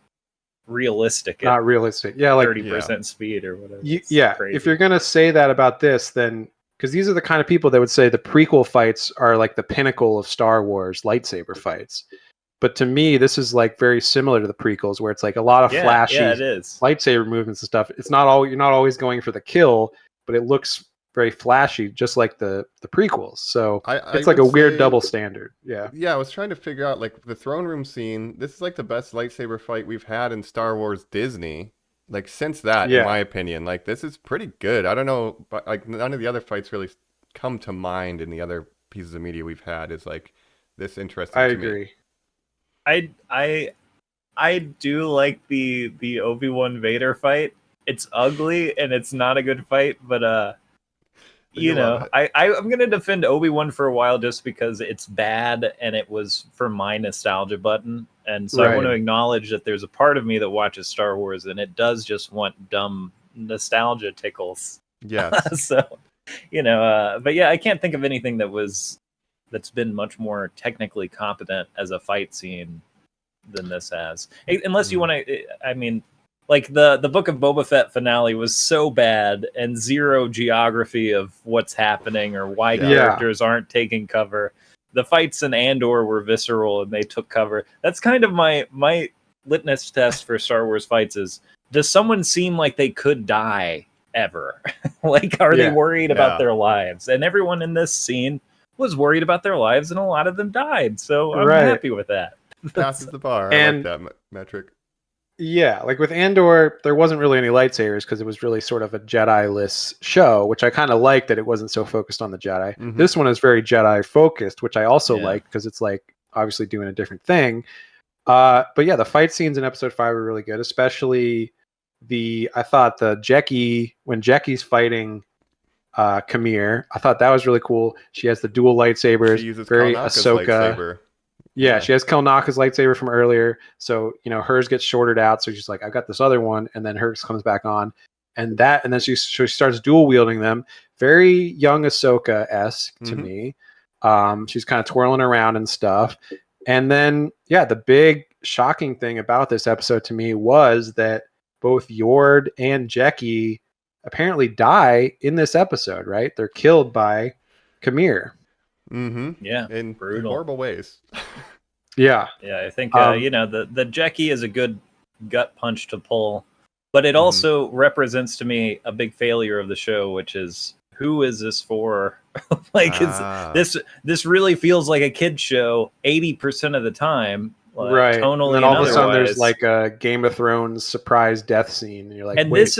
realistic.
Not realistic. Yeah, like
30% speed or whatever. Crazy.
If you're gonna say that about this, then because these are the kind of people that would say the prequel fights are like the pinnacle of Star Wars lightsaber fights. But to me, this is like very similar to the prequels, where it's like a lot of flashy
it is.
lightsaber movements and stuff. It's not all you're not always going for the kill, but it looks very flashy, just like the prequels. So it's like a weird double standard. Yeah.
Yeah, I was trying to figure out like the throne room scene. This is like the best lightsaber fight we've had in Star Wars Disney. Like since that, in my opinion, like this is pretty good. I don't know, but like none of the other fights really come to mind in the other pieces of media we've had is like this interesting.
I
to
agree.
Me.
I do like the Obi-Wan Vader fight. It's ugly and it's not a good fight, but I'm gonna defend Obi-Wan for a while just because it's bad and it was for my nostalgia button. And so I want to acknowledge that there's a part of me that watches Star Wars and it does just want dumb nostalgia tickles.
Yeah.
So, but yeah, I can't think of anything that's been much more technically competent as a fight scene than this has. Unless you want to, I mean, like the Book of Boba Fett finale was so bad and zero geography of what's happening or why characters aren't taking cover. The fights in Andor were visceral and they took cover. That's kind of my litmus test for Star Wars fights is, does someone seem like they could die ever? Like, are they worried about their lives? And everyone in this scene was worried about their lives and a lot of them died. So I'm happy with that.
Passes the bar.
And,
I like that metric.
Yeah, like with Andor, there wasn't really any lightsabers because it was really sort of a Jedi-less show, which I kind of like that it wasn't so focused on the Jedi.
Mm-hmm.
This one is very Jedi-focused, which I also like because it's like obviously doing a different thing. But yeah, the fight scenes in Episode 5 were really good, especially I thought when Jekki's fighting Kamir, I thought that was really cool. She has the dual lightsabers,
she uses
very
Kalnaka's
Ahsoka.
lightsaber.
Yeah, she has Kalnaka's lightsaber from earlier. So, hers gets shorted out. So she's like, I've got this other one. And then hers comes back on. And then she starts dual wielding them. Very young Ahsoka-esque to me. She's kind of twirling around and stuff. And then, the big shocking thing about this episode to me was that both Yord and Jekki apparently die in this episode, right? They're killed by Kamir.
Mm-hmm.
Yeah,
in
brutal.
horrible ways.
Yeah.
I think the Jekki is a good gut punch to pull, but it also represents to me a big failure of the show, which is, who is this for? Like, this really feels like a kid's show 80% of the time,
right?
Tonally,
and then all of a sudden,
otherwise.
there's like a Game of Thrones surprise death scene, and you're like,
and
wait.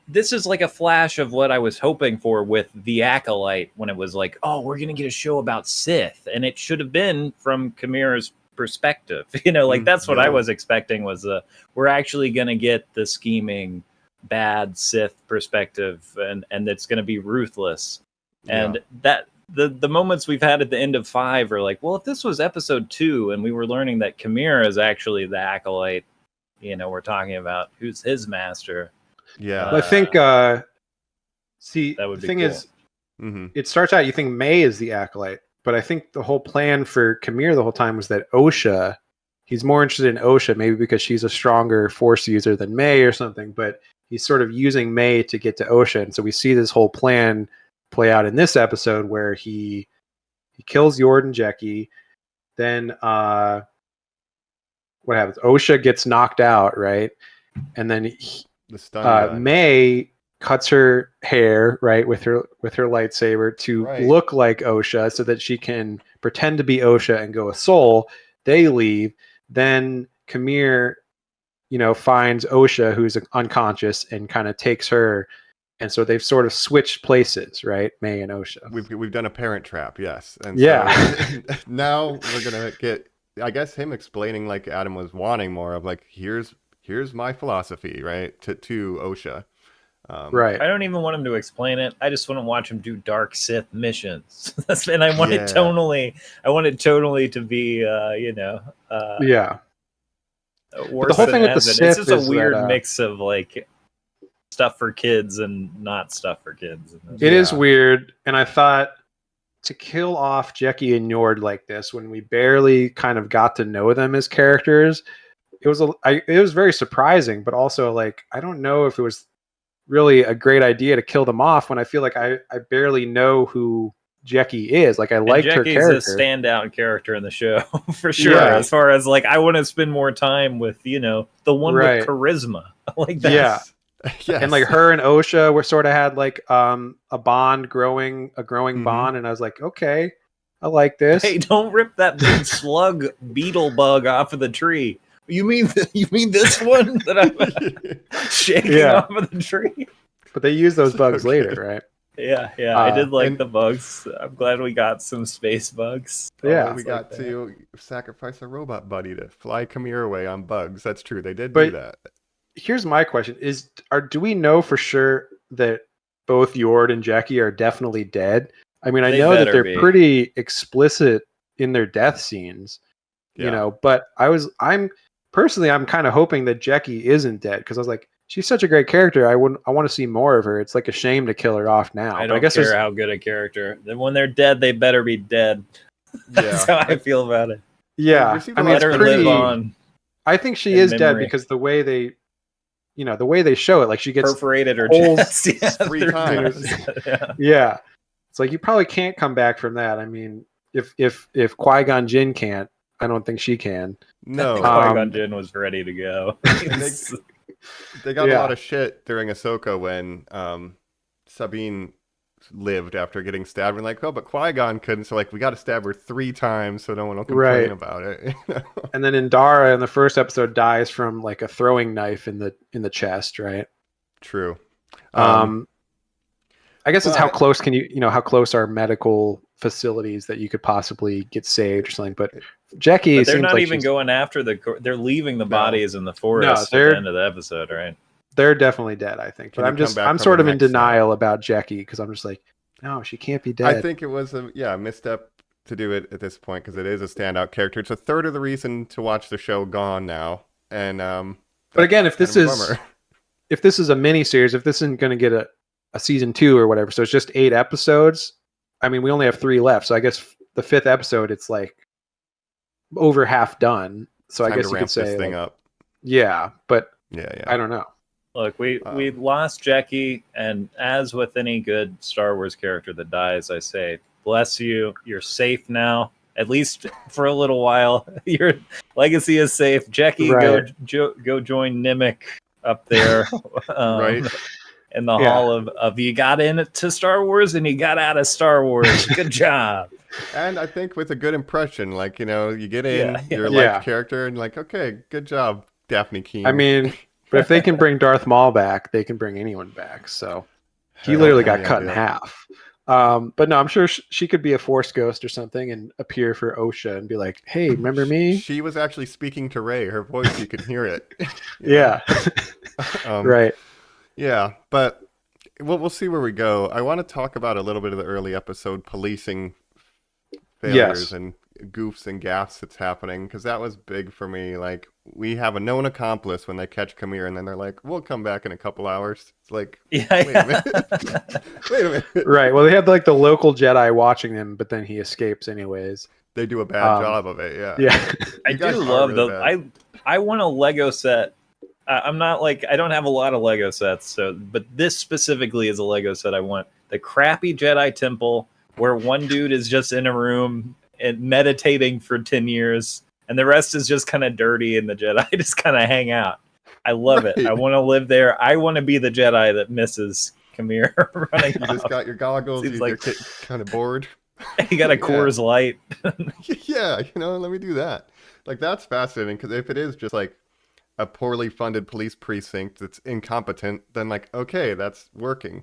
This is like a flash of what I was hoping for with The Acolyte, when it was like, oh, we're going to get a show about Sith. And it should have been from Kamir's perspective. That's what I was expecting was we're actually going to get the scheming, bad Sith perspective, and it's going to be ruthless. And that the moments we've had at the end of 5 are like, well, if this was episode 2 and we were learning that Kamir is actually the Acolyte, we're talking about who's his master.
Yeah,
I think.
That would
the
be
thing
cool.
is, it starts out you think May is the Acolyte, but I think the whole plan for Kamir the whole time was that Osha. He's more interested in Osha, maybe because she's a stronger Force user than May or something. But he's sort of using May to get to Osha, and so we see this whole plan play out in this episode where he kills Yord and Jekki. Then what happens? Osha gets knocked out, right? And then
the stun
May cuts her hair, right, with her lightsaber to look like Osha so that she can pretend to be Osha and go with Soul. They leave. Then Kamir, finds Osha, who's unconscious, and kind of takes her. And so they've sort of switched places, right? May and Osha.
We've done a parent trap, yes. And
so
now we're gonna get, I guess, him explaining like Adam was wanting more of, like, here's here's my philosophy, right? To Osha.
Right.
I don't even want him to explain it. I just want to watch him do dark Sith missions. And I want it tonally. I want it tonally to be,
Yeah.
Worse
the whole
than
thing with the
Advent.
Sith
It's just
is
a weird
that,
mix of like stuff for kids and not stuff for kids.
It is weird, and I thought to kill off Jackie and Njord like this when we barely kind of got to know them as characters, it was very surprising, but also like I don't know if it was really a great idea to kill them off when I feel like I barely know who Jackie is. Like I liked her character.
Jackie's a standout character in the show for sure.
Yeah.
As far as like, I want to spend more time with the one with charisma like that.
Yeah.
Yes.
And like her and Osha were sort of had like a growing bond, and I was like, okay, I like this.
Hey, don't rip that big slug beetle bug off of the tree. You mean this one that I'm shaking off of the tree?
But they use those bugs later, right?
Yeah. I did like the bugs. I'm glad we got some space bugs.
Yeah,
we got to sacrifice a robot buddy to fly Camille away on bugs. That's true. They did
But
do that.
Here's my question: do we know for sure that both Njord and Jackie are definitely dead? I mean, I know that they're pretty explicit in their death scenes, but I'm kind of hoping that Jackie isn't dead, because I was like, she's such a great character. I want to see more of her. It's like a shame to kill her off now.
I don't care how good a character. Then when they're dead, they better be dead. That's how I feel about it.
Yeah, I mean,
let her live on.
I think she is dead because the way they show it, like she gets
perforated her chest
3 times.
Yeah, it's like you probably can't come back from that. I mean, if Qui-Gon Jinn can't, I don't think she can.
No,
Qui-Gon Jinn was ready to go.
They got a lot of shit during Ahsoka when Sabine lived after getting stabbed. We're like, oh, but Qui-Gon couldn't, so like we got to stab her 3 times so no one will complain about it.
And then Indara in the first episode dies from like a throwing knife in the chest, right?
True.
I guess it's how close how close are medical facilities that you could possibly get saved or something. But Jackie,
they're not even going after they're leaving the bodies in the forest at the end of the episode, right?
They're definitely dead, I think. But I'm sort of in denial about Jackie, because I'm just like, no, she can't be dead.
I think it was a misstep to do it at this point, because it is a standout character. It's a third of the reason to watch the show gone now. And
but again, if this is a mini series, if this isn't going to get a season 2 or whatever, so it's just 8 episodes. I mean, we only have 3 left, so I guess the 5th episode, it's like over half done. So I guess you could say
this thing up.
Yeah, but
yeah,
I don't know.
Look, we lost Jackie, and as with any good Star Wars character that dies, I say, bless you. You're safe now, at least for a little while. Your legacy is safe. Jackie, go join Nimic up there,
right?
In the hall of you got into Star Wars and you got out of Star Wars. Good job.
And I think with a good impression, like, you get in your life character and like, okay, good job, Daphne Keane.
I mean, but if they can bring Darth Maul back, they can bring anyone back. So he literally got cut in half. But no, I'm sure she could be a Force ghost or something and appear for Osha and be like, hey, remember me?
She was actually speaking to Rey. Her voice, you could hear it.
Yeah. Right.
Yeah, but we'll see where we go. I want to talk about a little bit of the early episode policing failures and goofs and gaffes that's happening, because that was big for me. Like, we have a known accomplice when they catch Camille, and then they're like, we'll come back in a couple hours. It's like, wait a minute. Wait a minute. Right.
Well, they have like the local Jedi watching them, but then he escapes anyways.
They do a bad job of it,
Yeah.
I do love I want a Lego set. I'm not like, I don't have a lot of Lego sets, but this specifically is a Lego set I want. The crappy Jedi temple where one dude is just in a room and meditating for 10 years and the rest is just kind of dirty and the Jedi just kind of hang out. I love it. I want to live there. I want to be the Jedi that misses Camille running
You just got your goggles, you're kind of bored.
You got a Coors Light.
Yeah, let me do that. Like, that's fascinating, because if it is just like a poorly funded police precinct that's incompetent, then like, okay, that's working.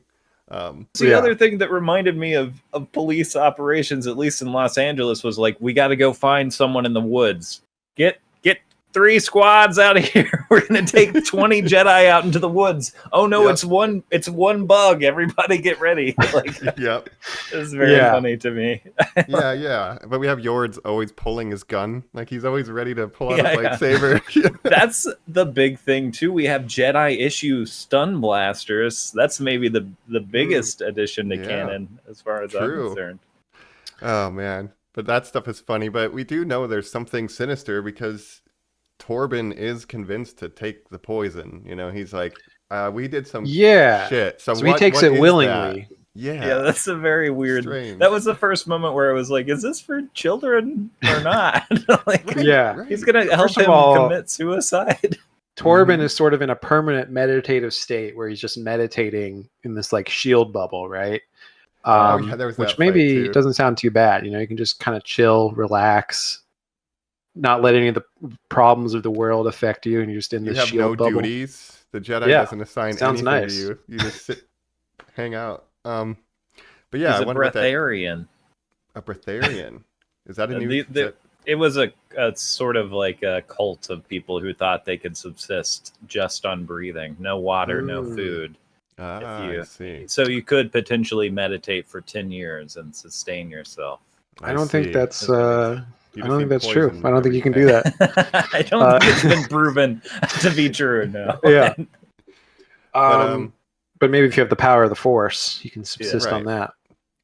The other thing that reminded me of police operations, at least in Los Angeles, was like, we got to go find someone in the woods. Get 3 squads out of here. We're gonna take 20 Jedi out into the woods. Oh no, it's one bug. Everybody get ready. Like,
Yep.
It's very funny to me.
Yeah. But we have Yord's always pulling his gun. Like, he's always ready to pull out a lightsaber.
That's the big thing too. We have Jedi issue stun blasters. That's maybe the biggest addition to canon as far as I'm concerned.
Oh man. But that stuff is funny. But we do know there's something sinister because Torben is convinced to take the poison. You know, he's like, we did some shit. So
he takes it willingly.
That? Yeah.
Yeah, that's a very weird.
Strange.
That was the first moment where I was like, is this for children or not? Like, he's going to help him commit suicide.
Torben is sort of in a permanent meditative state where he's just meditating in this like shield bubble, right? Which maybe doesn't sound too bad. You know, you can just kind of chill, relax, not let any of the problems of the world affect you, and you're just in this shield bubble. You have no
duties. The Jedi doesn't assign anything to you. You just sit, hang out. But yeah,
he's a breatharian.
A breatharian. Is that a new?
It was a sort of like a cult of people who thought they could subsist just on breathing, no water, no food.
I see.
So you could potentially meditate for 10 years and sustain yourself.
I don't think that's. I don't think that's true. I don't think you can do that.
I don't think it's been proven to be true. No.
Yeah. But maybe if you have the power of the Force, you can subsist on that.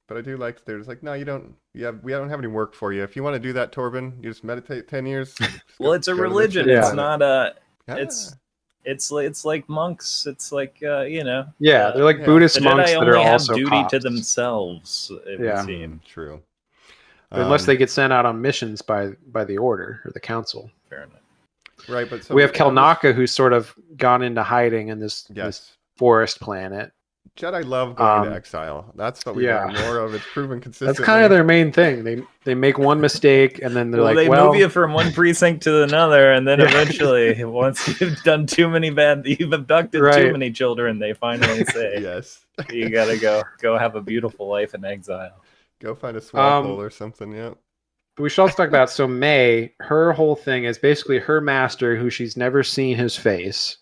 But I do like there's like, no, you don't. We don't have any work for you. If you want to do that, Torben, you just meditate 10 years.
Well, it's a religion. It's not a. It's like monks. It's like
Yeah, they're like Buddhist monks that are also
duty
cops.
to themselves. It would seem
true.
Unless they get sent out on missions by the Order or the Council.
Fair enough.
Right, but so
we have Kelnaka, who's sort of gone into hiding in this forest planet.
Jedi love going to exile. That's what we learn more of. It's proven consistently.
That's kind of their main thing. They make one mistake and then they're like,
they move you from one precinct to another, and then eventually, once you've done you've abducted too many children, they finally say,
yes,
you gotta go have a beautiful life in exile.
Go find a swamp hole or something. Yeah.
But we should also talk about May. Her whole thing is basically her master, who she's never seen his face,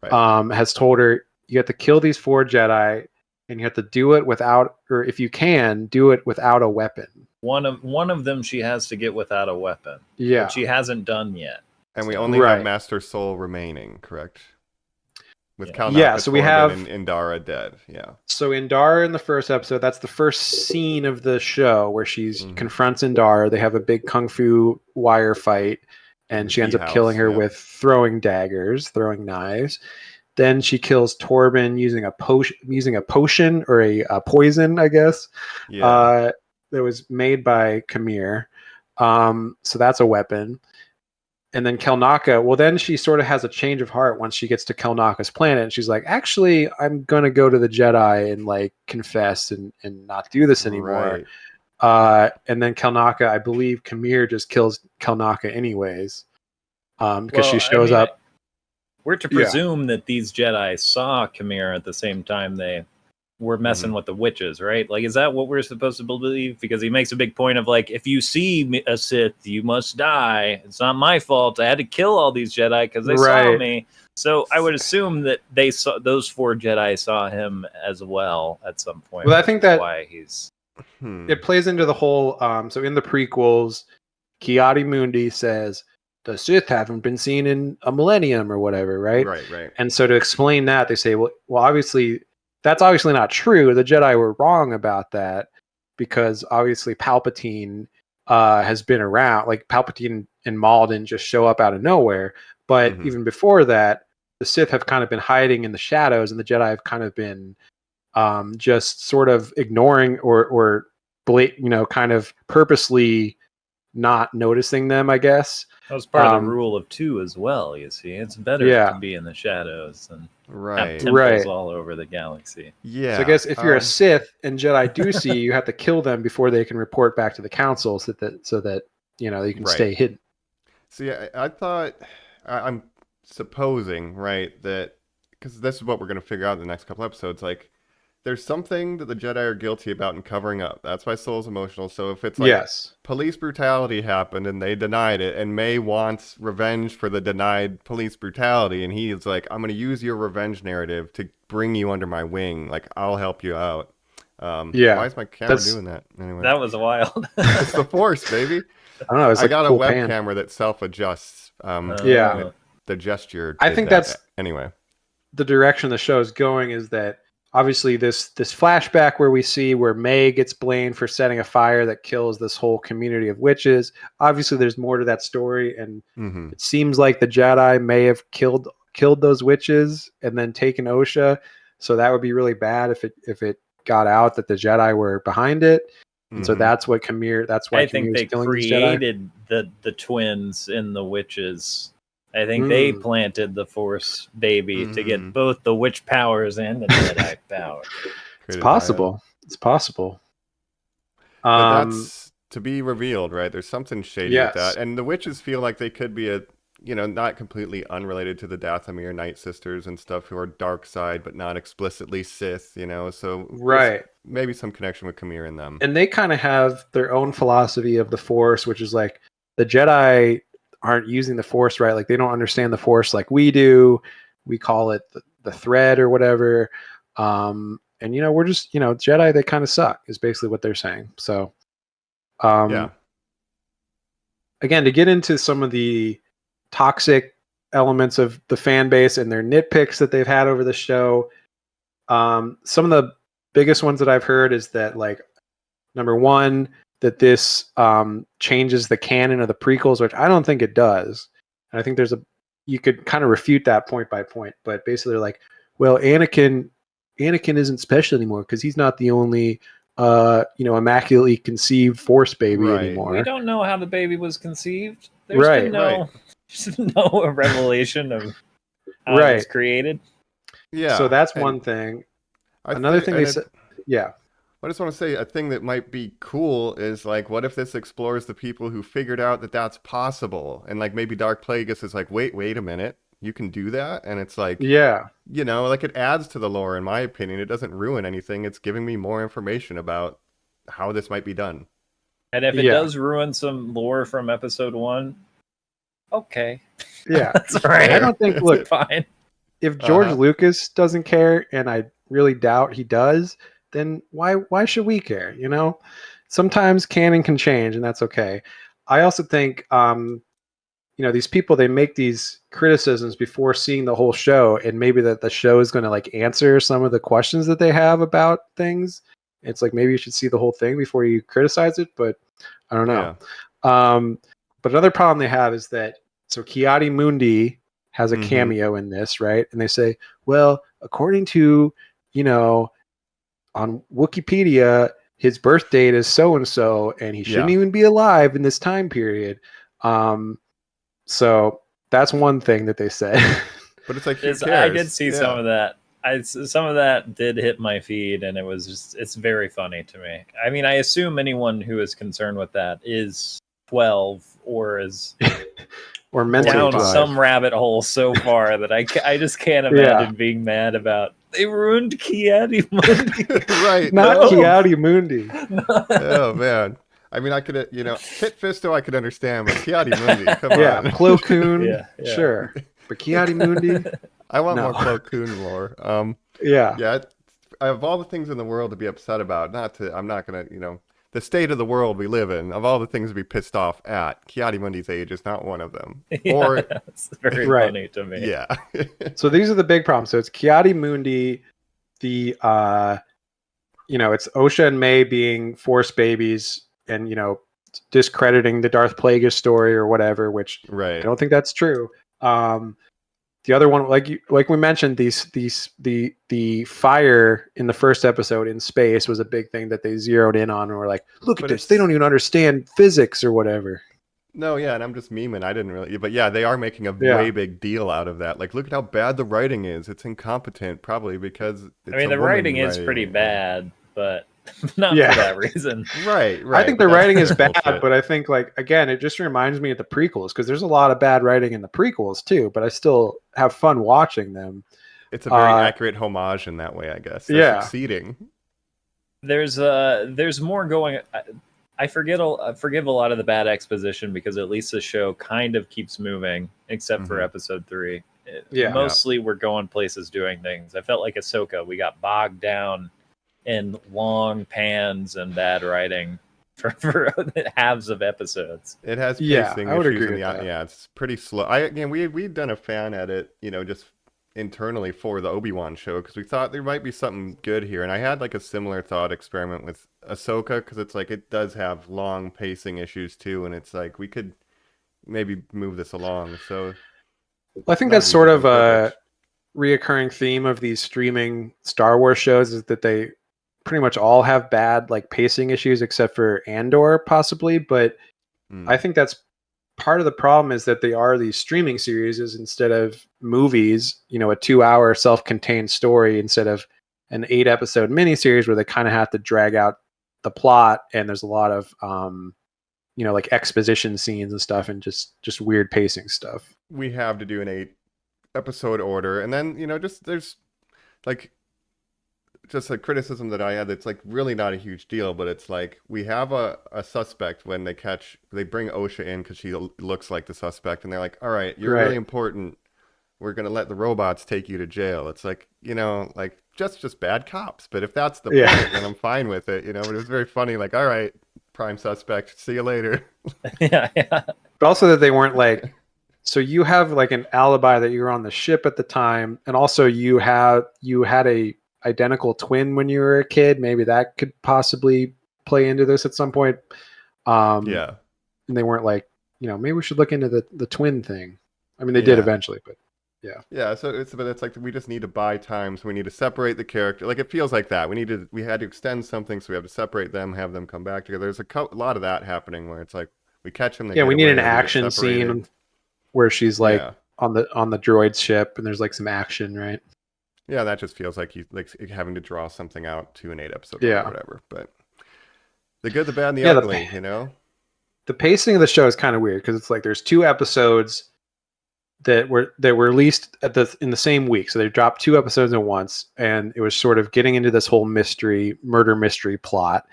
has told her, you have to kill these 4 Jedi, and you have to do it without, or if you can, do it without a weapon.
One of them she has to get without a weapon.
Yeah,
which she hasn't done yet.
And we only have Master Soul remaining, correct? With
Kalnaka, so we have
Indara dead. Yeah.
So Indara in the first episode, that's the first scene of the show where she's confronts Indara. They have a big kung fu wire fight, and she ends up killing her with throwing daggers, throwing knives. Then she kills Torben using a potion or a poison, I guess. Yeah. That was made by Khmer. So that's a weapon. And then Kelnaka, well, then she sort of has a change of heart once she gets to Kelnaka's planet. And she's like, actually, I'm going to go to the Jedi and like confess and not do this anymore. Right. And then Kelnaka, I believe Khmer just kills Kelnaka anyways. Because she shows up.
We're to presume that these Jedi saw Khmer at the same time they were messing with the witches, right? Like, is that what we're supposed to believe? Because he makes a big point of like, if you see a Sith, you must die. It's not my fault. I had to kill all these Jedi because they saw me. So I would assume that they saw those 4 Jedi saw him as well at some point.
Well, I think that's
why he's.
It plays into the whole. So in the prequels, Ki-Adi Mundi says, the Sith haven't been seen in a millennium or whatever, right?
Right.
And so to explain that, they say, well, obviously, that's obviously not true. The Jedi were wrong about that because obviously Palpatine has been around. Like Palpatine and Maul didn't just show up out of nowhere. But even before that, the Sith have kind of been hiding in the shadows, and the Jedi have kind of been just sort of ignoring or kind of purposely not noticing them, I guess.
That was part of the rule of 2 as well, you see. It's better to be in the shadows than have temples all over the galaxy.
Yeah. So I guess if you're a Sith and Jedi do see you, you have to kill them before they can report back to the Council so that you can stay hidden.
See, I thought, I'm supposing, right, that, because this is what we're going to figure out in the next couple episodes, like, there's something that the Jedi are guilty about in covering up. That's why Soul's emotional. So if it's like
Yes.
police brutality happened and they denied it, and May wants revenge for the denied police brutality, and he's like, I'm going to use your revenge narrative to bring you under my wing. Like, I'll help you out.
Yeah.
Why is my camera doing that? Anyway,
That was wild.
it's the Force, baby.
I don't know. It's
I
like
got a
cool
web
pan.
camera that self-adjusts.
Yeah.
The gesture.
I
did
think
that.
that's
Anyway.
the direction the show is going, is that obviously this flashback where we see where May gets blamed for setting a fire that kills this whole community of witches. Obviously there's more to that story, and it seems like the Jedi may have killed those witches and then taken Osha. So that would be really bad if it got out that the Jedi were behind it. And so that's what that's why
I think they created the twins in the witches. I think they planted the Force baby to get both the witch powers and the Jedi power.
It's possible. It's possible.
But that's to be revealed, right? There's something shady with
Yes.
that. And the witches feel like they could be not completely unrelated to the Dathomir Night Sisters and stuff, who are dark side, but not explicitly Sith, So
Right.
maybe some connection with Khmer in them.
And they kind of have their own philosophy of the Force, which is like the Jedi aren't using the Force right. Like, they don't understand the Force like we do. We call it the thread or whatever. And we're just, Jedi, they kind of suck is basically what they're saying. So, again, to get into some of the toxic elements of the fan base and their nitpicks that they've had over the show, some of the biggest ones that I've heard is that, like, number one, that this changes the canon of the prequels, which I don't think it does. And I think you could kind of refute that point by point, but basically they're like, well, Anakin isn't special anymore because he's not the only immaculately conceived Force baby anymore.
We don't know how the baby was conceived. There's been no revelation of how it was created.
Yeah.
So that's one thing. Another thing they said,
I just want to say a thing that might be cool is, like, what if this explores the people who figured out that that's possible? And, like, maybe Dark Plagueis is like, wait a minute, you can do that? And it's like, like, it adds to the lore, in my opinion. It doesn't ruin anything. It's giving me more information about how this might be done.
And if it does ruin some lore from episode 1, okay.
Yeah.
That's right.
I don't think, look,
fine.
If George Lucas doesn't care, and I really doubt he does, then why should we care? Sometimes canon can change, and that's okay. I also think, these people, they make these criticisms before seeing the whole show, and maybe that the show is going to, like, answer some of the questions that they have about things. It's like, maybe you should see the whole thing before you criticize it, but I don't know. Yeah. But another problem they have is that, so Ki-Adi-Mundi has a cameo in this, right? And they say, well, according to, on Wikipedia, his birth date is so-and-so, and he shouldn't even be alive in this time period. So that's one thing that they said.
But it's like, who cares?
I did see some of that. Some of that did hit my feed, and it was it's very funny to me. I mean, I assume anyone who is concerned with that is 12 or is
or mentally
down some rabbit hole so far that I just can't imagine being mad about. They ruined Ki-Adi-Mundi.
Right.
Not Ki-Adi-Mundi.
Oh, man. I mean, I could, Pit Fisto I could understand, but Ki-Adi-Mundi, come on.
Plo Koon, sure. But Ki-Adi-Mundi?
I want more Plo Koon lore. Of all the things in the world to be upset about, I'm not going to, the state of the world we live in, of all the things to be pissed off at, Ki-Adi-Mundi's age is not one of them.
It's very funny to me.
Yeah.
So these are the big problems. So it's Ki-Adi-Mundi, the it's Osha and May being Force babies, and discrediting the Darth Plagueis story or whatever, which I don't think that's true. The other one, like we mentioned, the fire in the first episode in space was a big thing that they zeroed in on, and were like, look at this, they don't even understand physics or whatever.
No, and I'm just memeing. I didn't really, but they are making a way big deal out of that. Like, look at how bad the writing is. It's incompetent, probably because
the writing is pretty bad, but not for that reason.
Right.
I think the writing is bad, but I think, like, again, it just reminds me of the prequels, because there's a lot of bad writing in the prequels too, but I still have fun watching them.
It's a very accurate homage in that way, I guess. They're succeeding.
There's more going. I forgive a lot of the bad exposition because at least the show kind of keeps moving, except for episode 3. Mostly we're going places, doing things. I felt like Ahsoka. We got bogged down in long pans and bad writing for halves of episodes.
It has pacing issues. It's pretty slow. We'd done a fan edit, just internally for the Obi-Wan show because we thought there might be something good here, and I had like a similar thought experiment with Ahsoka because it's like it does have long pacing issues too, and it's like we could maybe move this along. So
I think that's sort of a reoccurring theme of these streaming Star Wars shows is that they pretty much all have bad like pacing issues except for Andor possibly, but I think that's part of the problem is that they are these streaming series instead of movies, a 2-hour self-contained story instead of an 8-episode miniseries where they kind of have to drag out the plot and there's a lot of like exposition scenes and stuff and just weird pacing stuff.
We have to do an 8-episode order, and then there's like just a criticism that I had that's like really not a huge deal, but it's like we have a suspect when they bring Osha in because she looks like the suspect, and they're like, all right, you're really important, we're gonna let the robots take you to jail. It's like like just bad cops, but if that's the point, then I'm fine with it, but it was very funny, like, all right, prime suspect, see you later.
But also that they weren't like, so you have like an alibi that you were on the ship at the time, and also you had a identical twin when you were a kid. Maybe that could possibly play into this at some point. And they weren't like, maybe we should look into the twin thing. I mean, they did eventually, but
so it's like we just need to buy time, so we need to separate the character. Like it feels like that we had to extend something, so we have to separate them, have them come back together. There's a lot of that happening where it's like we catch them, we
need an action scene where she's like on the droid ship and there's like some action, right?
Yeah, that just feels like he's like having to draw something out to an 8-episode or whatever. But the good, the bad, and the ugly,
The pacing of the show is kind of weird because it's like there's 2 episodes that were released in the same week. So they dropped 2 episodes at once, and it was sort of getting into this whole murder mystery plot.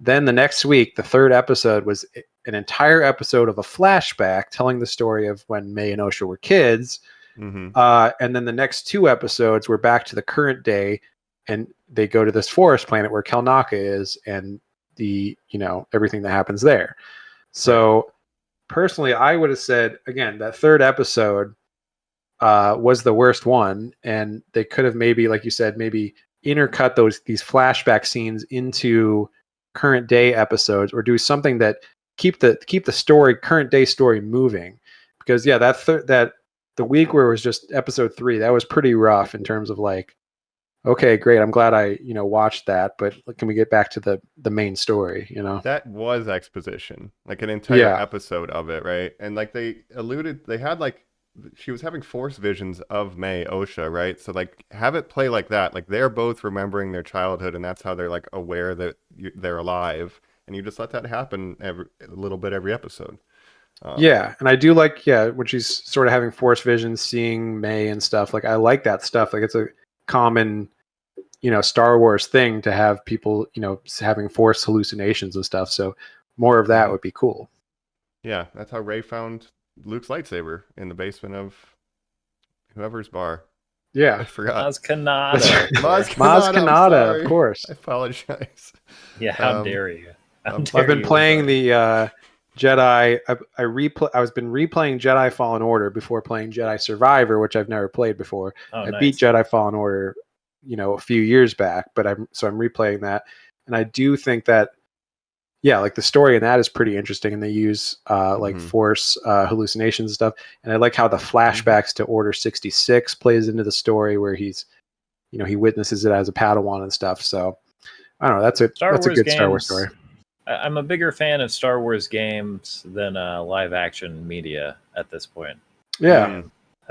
Then the next week, the 3rd episode was an entire episode of a flashback telling the story of when May and Osha were kids. And then the next 2 episodes were back to the current day, and they go to this forest planet where Kelnaka is, and the everything that happens there. So personally, I would have said again that 3rd episode was the worst one, and they could have maybe, like you said, maybe intercut these flashback scenes into current day episodes, or do something that keep the current day story moving, because that the week where it was just episode 3, that was pretty rough in terms of like, okay, great, I'm glad I watched that, but can we get back to the main story?
That was exposition, like an entire episode of it, right? And like they had like she was having force visions of May Osha, right? So like have it play like that, like they're both remembering their childhood, and that's how they're like aware that they're alive, and you just let that happen a little bit every episode.
And I do like when she's sort of having force visions, seeing May and stuff. Like I like that stuff. Like it's a common, Star Wars thing to have people, having force hallucinations and stuff. So more of that would be cool.
Yeah, that's how Rey found Luke's lightsaber in the basement of whoever's bar.
Yeah,
I forgot.
Maz Kanata.
Maz
Kanata, of course.
I apologize.
Yeah, how dare you?
I've been playing the Jedi. I've been replaying Jedi Fallen Order before playing Jedi Survivor, which I've never played before. I beat Jedi Fallen Order, a few years back, but I'm replaying that, and I do think that, like the story in that is pretty interesting, and they use like force hallucinations and stuff, and I like how the flashbacks to Order 66 plays into the story where he's, he witnesses it as a Padawan and stuff. So I don't know. That's a good Star Wars story.
I'm a bigger fan of Star Wars games than live action media at this point.
Yeah.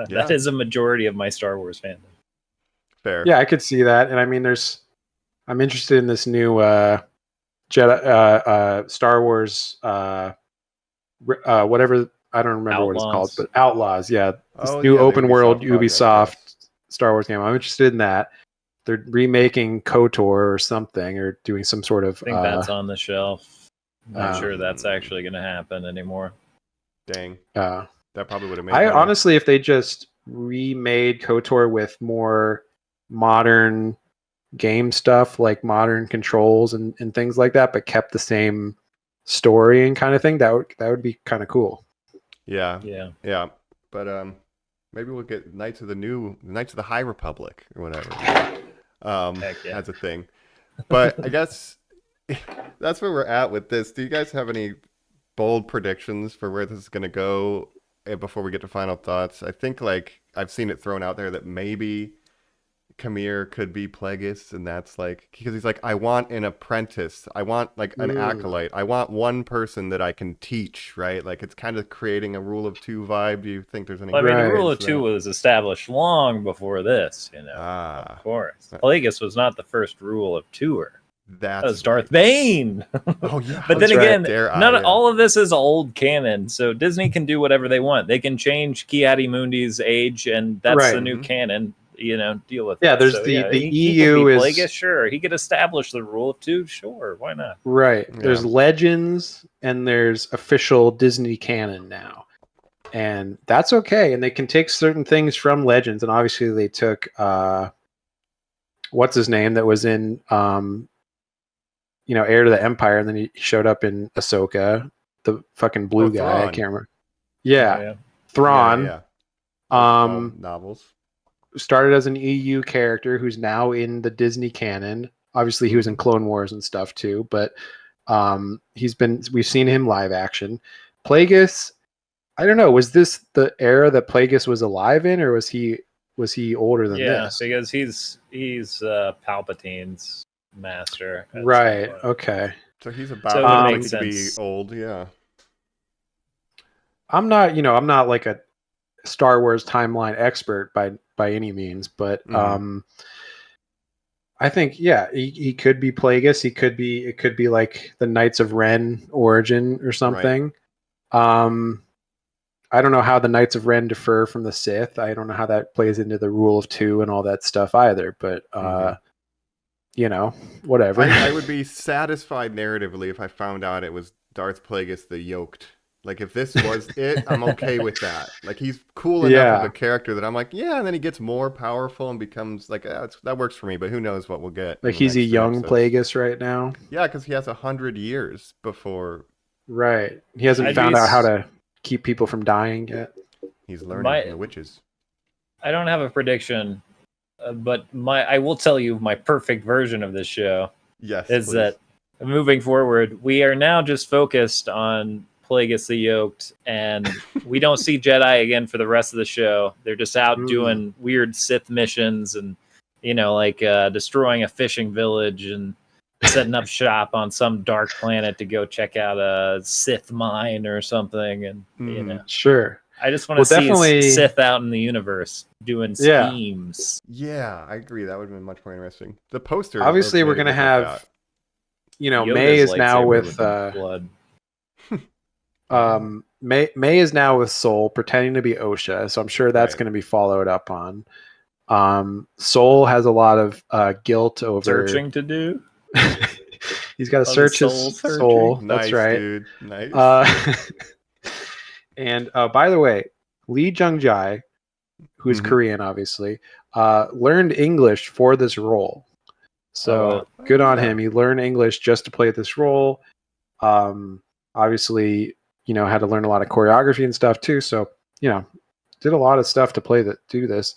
That is a majority of my Star Wars fandom.
Fair.
Yeah, I could see that. And I mean, I'm interested in this new Jedi, Star Wars, whatever, I don't remember what it's called, but Outlaws. Yeah. This new open world Ubisoft Star Wars game. I'm interested in that. They're remaking KOTOR or something, or doing some sort of.
I think that's on the shelf. Not sure that's
Um,
actually going to happen anymore.
Dang.
Uh,
That probably would have made
I
money.
honestly, if they just remade KOTOR with more modern game stuff, like modern controls and things like that, but kept the same story and kind of thing, that would be kind of cool.
Yeah.
Yeah.
But maybe we'll get Knights of the High Republic or whatever.
Heck yeah.
That's a thing. But I guess that's where we're at with this. Do you guys have any bold predictions for where this is going to go before we get to final thoughts? I think like I've seen it thrown out there that maybe Kamir could be Plagueis, and that's like because he's like, I want an apprentice, I want like an acolyte, I want one person that I can teach, right? Like it's kind of creating a rule of two vibe. Do you think there's any?
Well, I mean,
Right.
the rule of two was established long before this, you know. Of course, Plagueis was not the first rule of tour. That was Darth Bane.
Oh yeah.
But then
That's right.
again, all of this is old canon, so Disney can do whatever they want. They can change Ki-Adi-Mundi's age, and that's the new canon. You know, deal with.
Yeah,
it.
there's
So,
the
he
EU
could be
is
Plagueis, sure. He could establish the rule of two, sure. Why not?
right.
Yeah.
There's legends and there's official Disney canon now, and that's okay. And they can take certain things from legends, and obviously they took what's his name that was in Heir to the Empire, and then he showed up in Ahsoka, the fucking blue guy.
Thrawn.
I can't remember. Yeah,
Yeah.
Thrawn.
Yeah. Novels.
Started as an EU character who's now in the Disney canon. Obviously, he was in Clone Wars and stuff too, but we've seen him live action. Plagueis, I don't know, was this the era that Plagueis was alive in, or was he older than this?
Yeah, because he's Palpatine's master. at
Right.
some point.
Okay.
So he's
So it
about
would make
to be
sense.
old. Yeah.
I'm not like a Star Wars timeline expert by any means, but I think he could be Plagueis. It could be like the Knights of Ren origin or something. Right. I don't know how the Knights of Ren differ from the Sith. I don't know how that plays into the rule of two and all that stuff either, but whatever.
I would be satisfied narratively if I found out it was Darth Plagueis the Yoked. Like if this was it, I'm okay with that. Like he's cool enough of a character that I'm like, yeah, and then he gets more powerful and becomes like that works for me. But who knows what we'll get?
Like he's a young Plagueis right now.
Yeah, because he has 100 years before.
Right. He hasn't found out how to keep people from dying yet.
He's learning from the witches.
I don't have a prediction, but I will tell you my perfect version of this show.
Yes,
is
please.
that moving forward, we are now just focused on Plagueis the Yoked, and we don't see Jedi again for the rest of the show. They're just out doing weird Sith missions and, like destroying a fishing village and setting up shop on some dark planet to go check out a Sith mine or something. And,
Sure.
I just want to see Sith out in the universe doing schemes.
Yeah, I agree. That would have been much more interesting. The poster.
Obviously, we're going to have,
Yoda's
May is now with
blood.
May is now with Soul pretending to be Osha, so I'm sure that's going to be followed up on. Soul has a lot of guilt over
searching to do.
He's got to search his soul.
Nice,
that's right.
Dude. Nice.
And by the way, Lee Jung-jae, who is Korean, obviously, learned English for this role. So good on him. He learned English just to play this role. Obviously, had to learn a lot of choreography and stuff too. So, did a lot of stuff to do this.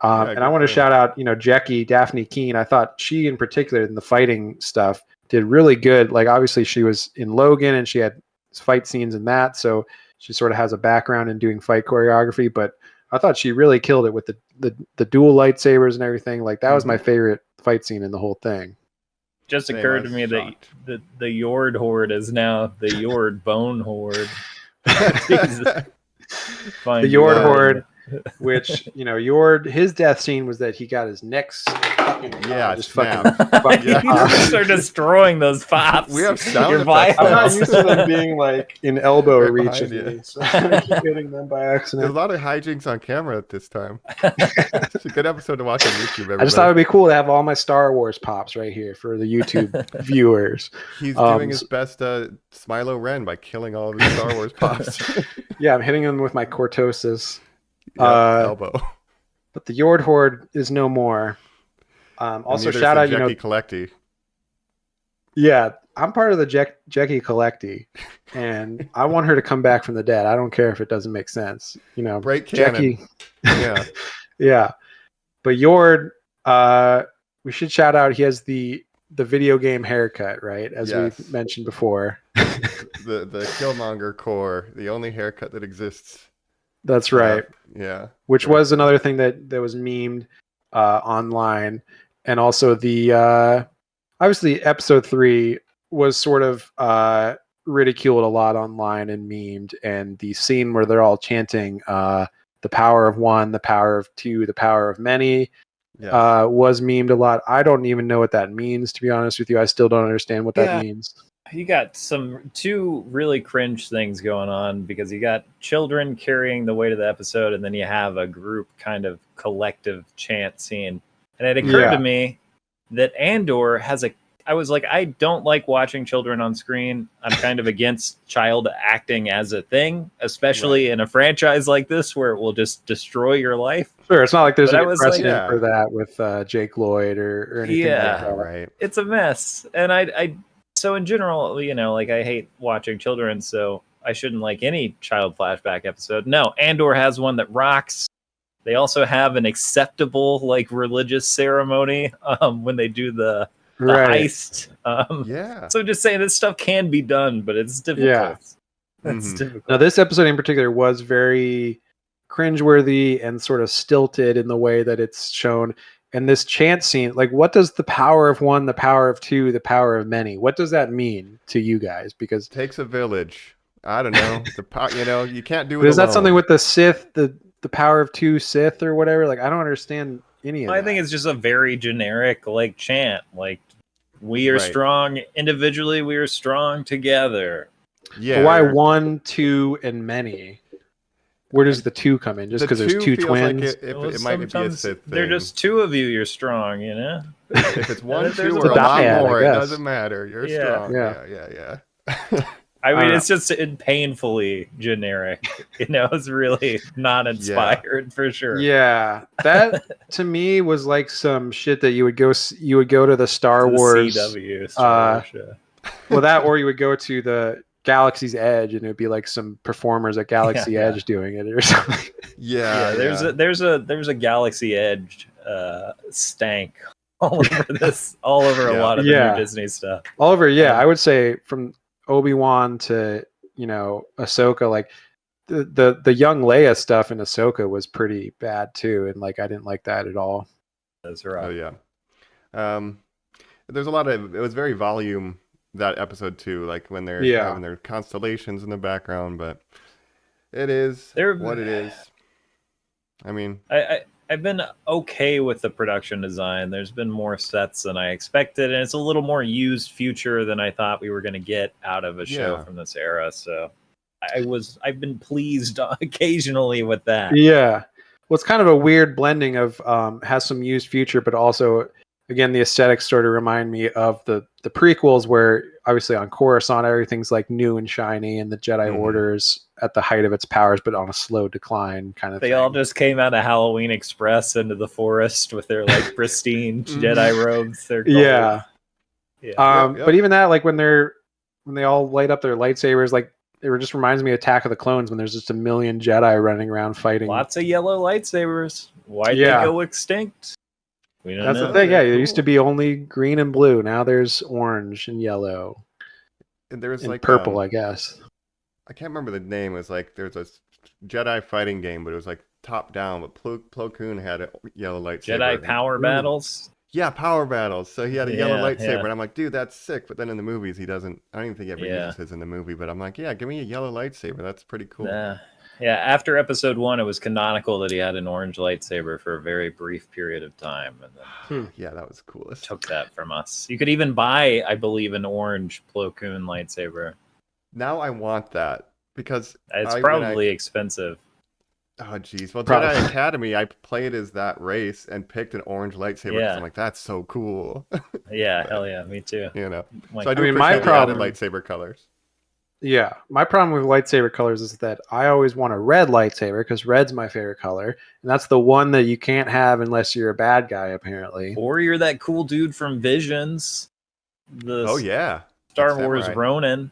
And I want to shout out, Jackie Daphne Keene. I thought she in particular in the fighting stuff did really good. Like obviously she was in Logan and she had fight scenes in that. So she sort of has a background in doing fight choreography, but I thought she really killed it with the dual lightsabers and everything. Like that was my favorite fight scene in the whole thing.
Just occurred to me that the Yord Horde is now the Yord Bone Horde.
The Yord Horde which his death scene was that he got his neck fucking
You start destroying those pops.
We have sound
I'm
effects.
not used to them being like in elbow
Right
reach of
behind you.
me, so I keep hitting them by
There's
accident.
a lot of hijinks on camera at this time. It's a good episode to watch on YouTube. Everybody.
I just thought it'd be cool to have all my Star Wars pops right here for the YouTube viewers.
He's doing his best Smilo Ren by killing all of his Star Wars pops.
Yeah, I'm hitting them with my cortosis.
Elbow.
But the Yord Horde is no more. Also, shout out,
Jackie Collecti.
Yeah, I'm part of the Jackie Collecti, and I want her to come back from the dead. I don't care if it doesn't make sense.
Break canon.
Jackie.
Yeah.
Yeah. But Yord, we should shout out, he has the video game haircut, right? As we mentioned before.
the Killmonger core, the only haircut that exists.
That's right.
Yeah.
Which was another thing that was memed online. And also the obviously episode 3 was sort of ridiculed a lot online and memed, and the scene where they're all chanting the power of one, the power of two, the power of many was memed a lot. I don't even know what that means, to be honest with you. I still don't understand what that means.
You got two really cringe things going on, because you got children carrying the weight of the episode, and then you have a group kind of collective chant scene. And it occurred to me that Andor has I was like, I don't like watching children on screen. I'm kind of against child acting as a thing, especially in a franchise like this where it will just destroy your life.
Sure, it's not like there's any precedent
like,
for that with Jake Lloyd or anything like that.
Right.
It's a mess. And I so in general, like, I hate watching children, so I shouldn't like any child flashback episode. No, Andor has one that rocks. They also have an acceptable like religious ceremony when they do the heist. So just saying, this stuff can be done, but it's difficult.
Yeah.
It's difficult.
Now, this episode in particular was very cringeworthy and sort of stilted in the way that it's shown. And this chant scene, like, what does the power of one, the power of two, the power of many? What does that mean to you guys? Because
it takes a village. I don't know. You can't do it.
Is that something with the Sith, the power of two Sith or whatever? Like, I don't understand any of that.
I think it's just a very generic like chant. Like, we are strong individually, we are strong together.
Yeah. But why one, two, and many? Where does the two come in? Just because there's two twins?
Like it might be a Sith thing.
They're just two of you, you're strong, you know?
If it's one, two, or a lot more, it doesn't matter. You're strong. Yeah.
I mean, it's just painfully generic. It's really not inspired for sure.
Yeah, that to me was like some shit that you would go to the Star Wars
CW.
Well, that, or you would go to the Galaxy's Edge, and it'd be like some performers at Galaxy Edge doing it or something.
There's a Galaxy Edge stank all over a lot of the new Disney stuff.
All over, I would say from Obi-Wan to Ahsoka, like the young Leia stuff in Ahsoka was pretty bad too, and like I didn't like that at all.
That's right.
Oh yeah. There's a lot of, it was very volume, that episode too, like when they're having their constellations in the background, but it is what it is. I mean,
I've been okay with the production design. There's been more sets than I expected, and it's a little more used future than I thought we were going to get out of a show from this era. So I've been pleased occasionally with that. Yeah.
Well, it's kind of a weird blending of has some used future, but also, again, the aesthetics sort of remind me of the prequels, where obviously on Coruscant everything's like new and shiny, and the Jedi Order's at the height of its powers, but on a slow decline kind of thing.
They all just came out of Halloween Express into the forest with their like pristine Jedi robes. They're gold.
But even that, like when they all light up their lightsabers, like it just reminds me of Attack of the Clones, when there's just a million Jedi running around fighting.
Lots of yellow lightsabers. Why'd they go extinct? We don't know.
The thing. Yeah, there used to be only green and blue. Now there's orange and yellow.
And there was
and
like
purple, I guess.
I can't remember the name. It was like there's a Jedi fighting game, but it was like top down. But Plo Koon had a yellow lightsaber.
Jedi Power Battles.
Yeah, Power Battles. So he had a yellow lightsaber, and I'm like, dude, that's sick. But then in the movies, he doesn't. I don't even think he ever uses his in the movie. But I'm like, yeah, give me a yellow lightsaber. That's pretty cool.
Yeah. Yeah, after episode 1, it was canonical that he had an orange lightsaber for a very brief period of time, and then
Yeah, that was coolest.
took that from us. You could even buy, I believe, an orange Plo Koon lightsaber.
Now I want that because
It's probably expensive.
Oh, geez. Well,
Probably.
Jedi Academy, I played as that race and picked an orange lightsaber because
Yeah.
I'm like, that's so cool.
Yeah, hell yeah, me too.
You know.
Like,
So I do
mean, my
appreciate the added
problem-
lightsaber colors.
Yeah, my problem with lightsaber colors is that I always want a red lightsaber because red's my favorite color, and that's the one that you can't have unless you're a bad guy, apparently.
or you're that cool dude from Visions. The
Oh, yeah.
Star
That's
Wars
samurai.
Ronin.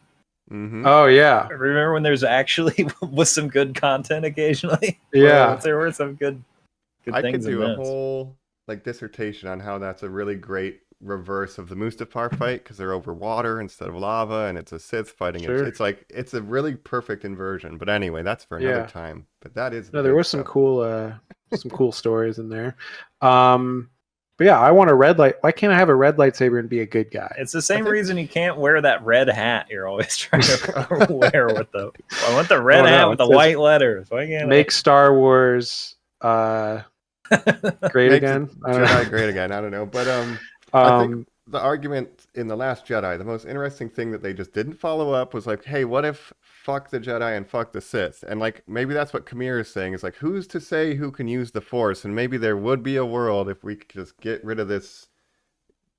Mm-hmm.
Oh yeah,
Remember when there's actually was some good content occasionally?
Yeah.
Well, there were some good
I could
things
do
in
a
this.
whole dissertation on how that's a really great reverse of the Mustafar fight because they're over water instead of lava, and it's a Sith fighting.
Sure.
It's a really perfect inversion. But anyway, that's for another
Yeah.
time. But that is
no, there
good
was some
stuff.
cool stories in there. But yeah, I want a red light. Why can't I have a red lightsaber and be a good guy?
It's the same
think-
reason you can't wear that red hat you're always trying to wear with the. I want the red
Oh, no,
hat
it
with the
says
white letters. Why can't
Make Star Wars great
Makes
again.
it Jedi great again. I don't know. But I
Um,
think the argument in The Last Jedi, the most interesting thing that they just didn't follow up was like, hey, what if fuck the Jedi and fuck the Sith? And like, maybe that's what Kamir is saying is like, who's to say who can use the Force? And maybe there would be a world if we could just get rid of this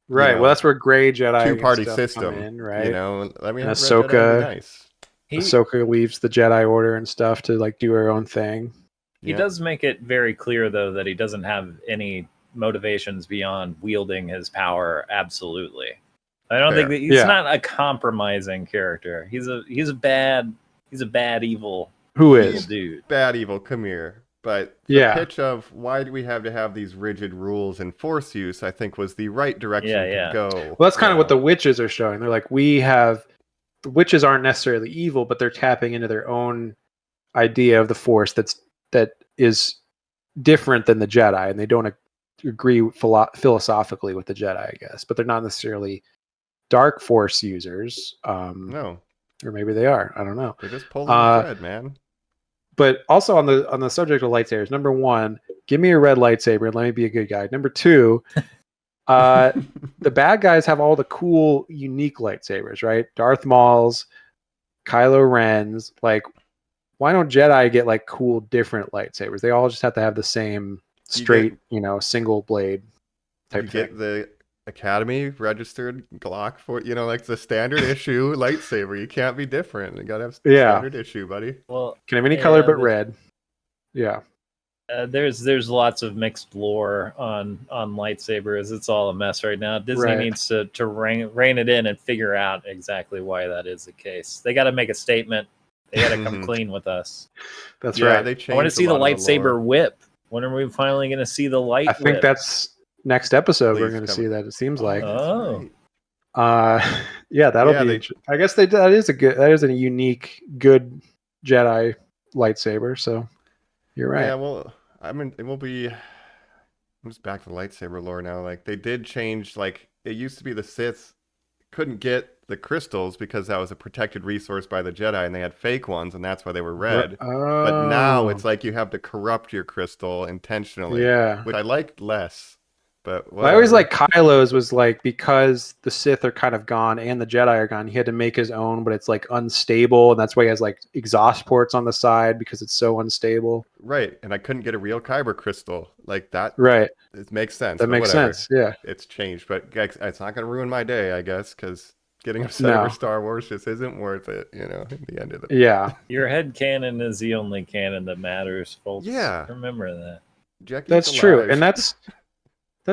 right.
know,
Well, that's where gray Jedi
two-party
stuff
system.
come in, right?
You know, I mean,
And
Red Jedi would be
Ahsoka-
nice.
Ahsoka leaves the Jedi Order and stuff to like do her own thing.
He
Yeah.
does make it very clear, though, that he doesn't have any motivations beyond wielding his power. Absolutely, I don't think
Fair.
that he's
Yeah.
not a compromising character. He's a bad evil
Who
evil
is?
dude.
Bad evil, come here. But the
Yeah.
pitch of why do we have to have these rigid rules in Force use, I think, was the right direction
Yeah.
to go.
Well, that's kind of what the witches are showing. They're like, the witches aren't necessarily evil, but they're tapping into their own idea of the Force that is different than the Jedi, and they don't agree philosophically with the Jedi, I guess. But they're not necessarily dark Force users.
No,
Or maybe they are. I don't know.
they're just pulling the thread, man.
But also on the subject of lightsabers, number one, give me a red lightsaber and let me be a good guy. Number two, the bad guys have all the cool, unique lightsabers, right? Darth Maul's, Kylo Ren's. Like, why don't Jedi get like cool, different lightsabers? They all just have to have the same straight, single blade type
You
thing.
get the Academy registered Glock for, like the standard issue lightsaber. You can't be different. You gotta have standard issue, buddy.
Well,
Can have any color
yeah,
but
the-
red. Yeah.
there's lots of mixed lore on lightsabers. It's all a mess right now. Disney
Right.
needs to rein it in and figure out exactly why that is the case. They got to make a statement. They got to come clean with us.
That's
Yeah,
right.
they changed
I want to see the
a lot of
lightsaber
lore.
whip. When are we finally going to see the light?
I think
whip?
that's next episode we're
Please
going to
come.
see that, it seems like.
Oh.
Yeah, that'll
Yeah,
be. I guess that is a unique, good Jedi lightsaber. So you're right.
Yeah, well, I mean, it will be. I'm just back to the lightsaber lore now. Like, they did change. Like, it used to be the Sith couldn't get the crystals because that was a protected resource by the Jedi, and they had fake ones, and that's why they were red. But now it's like you have to corrupt your crystal intentionally,
yeah.
which I liked less. But
I always
whatever.
like Kylo's was like, because the Sith are kind of gone and the Jedi are gone, he had to make his own, but it's like unstable, and that's why he has like exhaust ports on the side because it's so unstable.
Right, and I couldn't get a real kyber crystal like that.
Right.
It makes sense.
That
but
makes
whatever.
sense. Yeah.
It's changed, but it's not going to ruin my day, I guess, because getting upset
No.
over Star Wars just isn't worth it. In the end of the
Yeah.
Your head canon is the only canon that matters, folks.
Yeah.
Remember that.
Jackie's
That's true.
alive.
And that's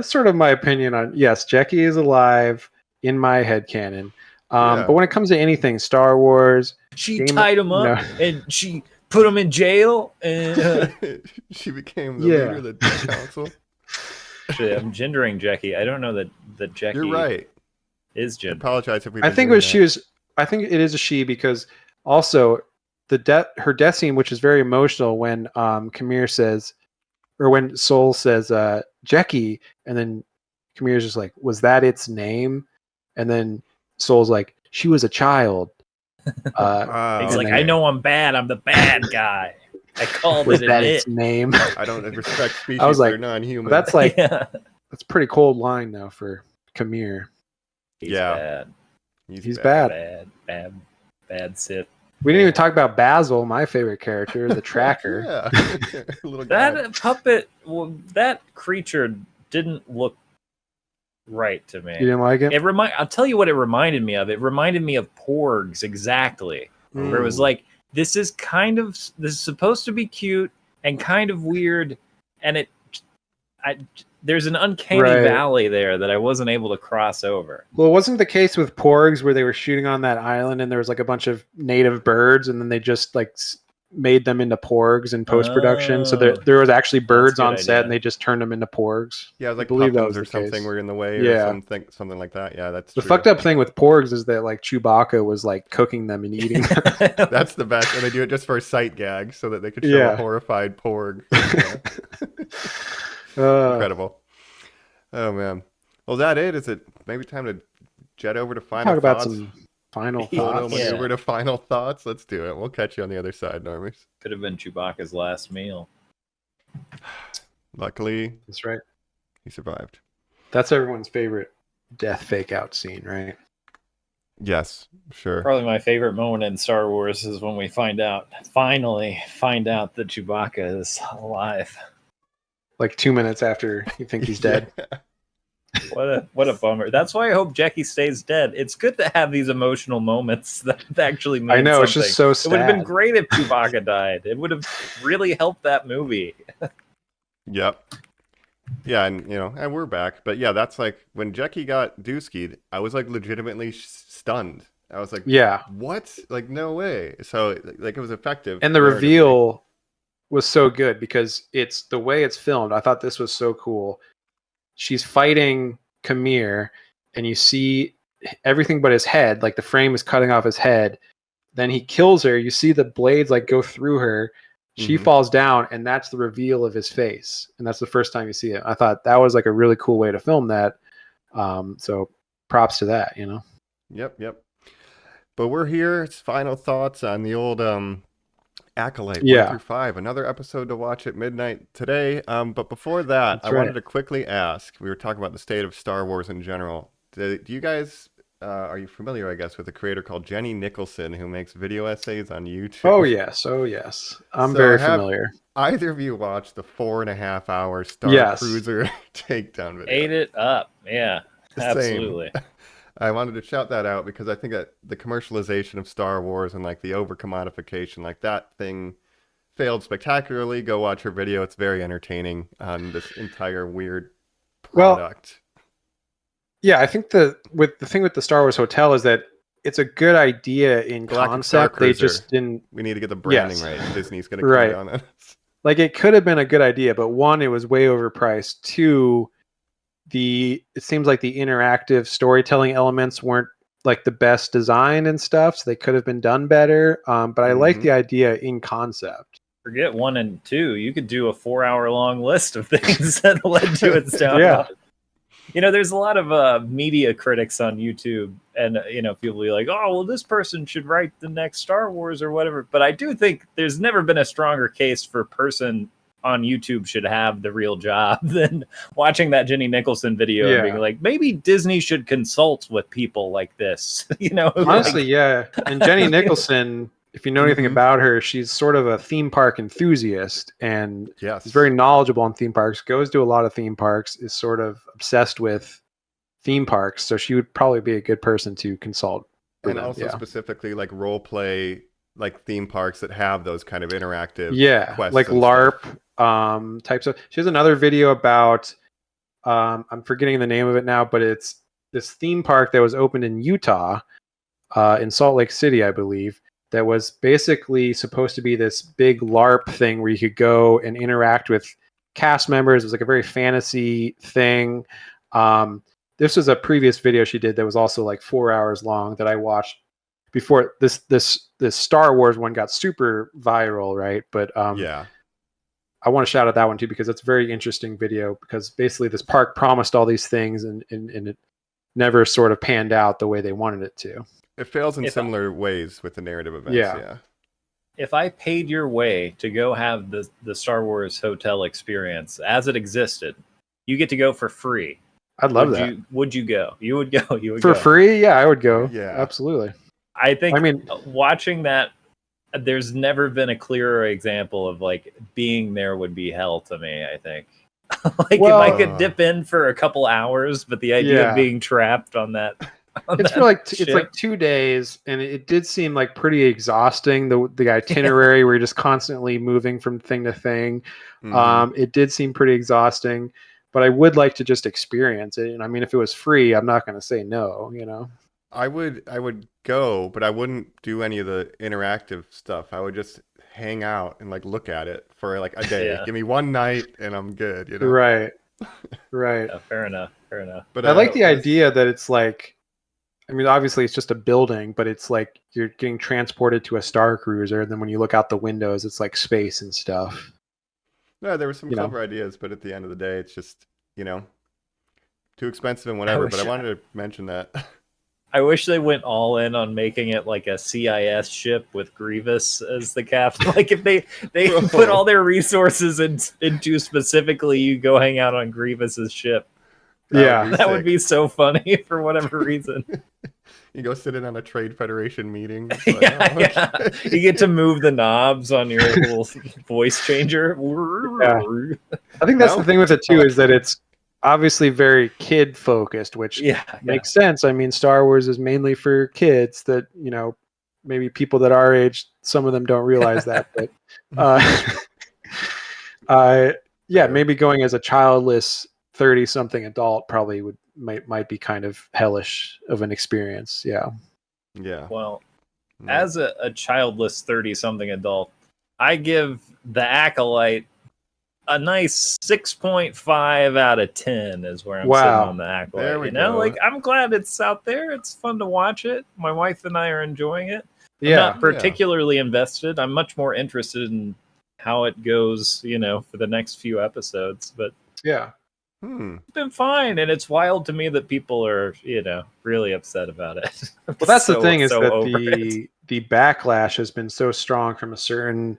sort of my opinion on, yes, Jackie is alive in my headcanon.
Yeah.
But when it comes to anything Star Wars,
She
Game of-
tied him up and she put him in jail. And
she became the
Yeah.
leader of the council.
actually, I'm gendering Jackie. I don't know that Jackie
You're right.
is
I
gender.
apologize if we.
I think it was she was. I think it is a she because also her death scene, which is very emotional, when Kamir says, or when Soul says Jackie, and then Kamir's just like, "Was that its name?" And then Soul's like, "She was a child."
He's
and
like,
then-
I know I'm bad. I'm the bad guy. I called
Was
it
that
an
its
it.
name?
I don't respect species
I was
that
like,
are non-human.
that's like
Yeah.
that's a pretty cold line though for Kamir.
He's
Yeah.
bad.
He's bad.
Bad Sith.
We didn't even talk about Basil, my favorite character, the tracker.
Yeah. Little guy.
That puppet, well, that creature didn't look right to me.
You didn't like it?
I'll tell you what it reminded me of. It reminded me of Porgs exactly. Where it was like, this is supposed to be cute and kind of weird, and there's an uncanny valley there that I wasn't able to cross over.
Well, it wasn't the case with Porgs where they were shooting on that island and there was like a bunch of native birds and then they just like made them into Porgs in post-production. So there was actually birds on set and they just turned them into Porgs.
Yeah, like
believe that
puffins
was
or
the
something
case.
were in the way
Yeah.
or something like that. Yeah, that's
The
true.
fucked up thing with Porgs is that like Chewbacca was like cooking them and eating them.
That's the best. And they do it just for a sight gag so that they could show a horrified Porg. Incredible. Oh, man. Well, is that it? Is it maybe time to jet over to final
Talk
thoughts?
about some final
Photo
thoughts.
maneuver to final thoughts? Let's do it. We'll catch you on the other side, Normies.
Could have been Chewbacca's last meal.
Luckily,
That's right.
he survived.
That's everyone's favorite death fake out scene, right?
Yes, sure.
Probably my favorite moment in Star Wars is when we finally find out that Chewbacca is alive.
Like 2 minutes after you think he's dead.
What a bummer. That's why I hope Jackie stays dead. It's good to have these emotional moments that actually mean
I know,
something.
it's just so sad.
It would have been great if Chewbacca died. It would have really helped that movie.
Yep. Yeah, and and we're back. But yeah, that's like when Jackie got Dooskied, I was like legitimately stunned. I was like,
yeah,
what? Like, no way. So like it was effective.
and the reveal was so good because it's the way it's filmed. I thought this was so cool. She's fighting Kamir, and you see everything but his head. Like the frame is cutting off his head. Then he kills her. You see the blades like go through her. She falls down, and that's the reveal of his face. And that's the first time you see it. I thought that was like a really cool way to film that. So props to that,
Yep. But we're here. It's final thoughts on the old Acolyte 1 through 5. Another episode to watch at midnight today. But before that, I wanted to quickly ask. We were talking about the state of Star Wars in general. Do you guys... are you familiar, I guess, with a creator called Jenny Nicholson who makes video essays on YouTube?
Oh, yes. I'm very familiar.
Either of you watched the 4.5-hour Star Cruiser takedown video?
Ate it up. Yeah, absolutely.
I wanted to shout that out because I think that the commercialization of Star Wars and like the over-commodification, like that thing failed spectacularly. Go watch her video. It's very entertaining on this entire weird product.
Yeah, I think the thing with the Star Wars Hotel is that it's a good idea in concept. They just didn't.
We need to get the branding right. Disney's going to come down on us.
Like it could have been a good idea, but one, it was way overpriced. Two, it seems like the interactive storytelling elements weren't like the best design and stuff, so they could have been done better. But I like the idea in concept.
Forget 1 and 2. You could do a 4-hour-long list of things that led to its downfall. There's a lot of media critics on YouTube, and people be like, "Oh, well, this person should write the next Star Wars or whatever." But I do think there's never been a stronger case for a person on YouTube should have the real job than watching that Jenny Nicholson video and being like, maybe Disney should consult with people like this.
Honestly, And Jenny Nicholson, if you know anything about her, she's sort of a theme park enthusiast and is very knowledgeable on theme parks, goes to a lot of theme parks, is sort of obsessed with theme parks. So she would probably be a good person to consult.
And also specifically like role play, like theme parks that have those kind of interactive quests.
Like LARP types of. She has another video about, I'm forgetting the name of it now, but it's this theme park that was opened in Utah, in Salt Lake City, I believe. That was basically supposed to be this big LARP thing where you could go and interact with cast members. It was like a very fantasy thing. This was a previous video she did that was also like 4 hours long that I watched before this Star Wars one got super viral, right? But I want to shout out that one too because it's a very interesting video because basically this park promised all these things and it never sort of panned out the way they wanted it to.
It fails in similar ways with the narrative events.
if I paid your way to go have the Star Wars hotel experience as it existed, you get to go for free.
I'd love that.
Would you go? You would go. You would
For
go.
free? Yeah, I would go.
Yeah.
Absolutely.
I think.
I mean,
watching that, there's never been a clearer example of like being there would be hell to me. I think. Like if I could dip in for a couple hours, but the idea of being trapped on that.
It's for like it's like 2 days, and it did seem like pretty exhausting. The itinerary where you're just constantly moving from thing to thing. It did seem pretty exhausting, but I would like to just experience it. And I mean, if it was free, I'm not going to say no. You know,
I would go, but I wouldn't do any of the interactive stuff. I would just hang out and like look at it for like a day. Give me one night, and I'm good. You know,
right.
Yeah, fair enough.
But
I like the idea that it's like. I mean, obviously it's just a building, but it's like you're getting transported to a Star Cruiser, and then when you look out the windows, it's like space and stuff.
No, there were some clever ideas, but at the end of the day, it's just, too expensive and whatever. But I wanted to mention that.
I wish they went all in on making it like a CIS ship with Grievous as the captain. Like if they put all their resources into specifically you go hang out on Grievous's ship. That would be so funny for whatever reason.
You go sit in on a Trade Federation meeting.
You get to move the knobs on your little voice changer.
I think that's the thing with it too, is that it's obviously very kid focused, which makes sense. I mean, Star Wars is mainly for kids that, maybe people that our age, some of them don't realize that, but maybe going as a childless 30-something adult probably might be kind of hellish of an experience. Yeah.
Well, as a childless 30-something adult, I give the Acolyte a nice 6.5 out of 10 is where I'm sitting on the Acolyte.
There we go.
Like I'm glad it's out there. It's fun to watch it. My wife and I are enjoying it. I'm not particularly invested. I'm much more interested in how it goes, for the next few episodes. But it's been fine, and it's wild to me that people are, really upset about it.
Well, that's the thing is that the backlash has been so strong from a certain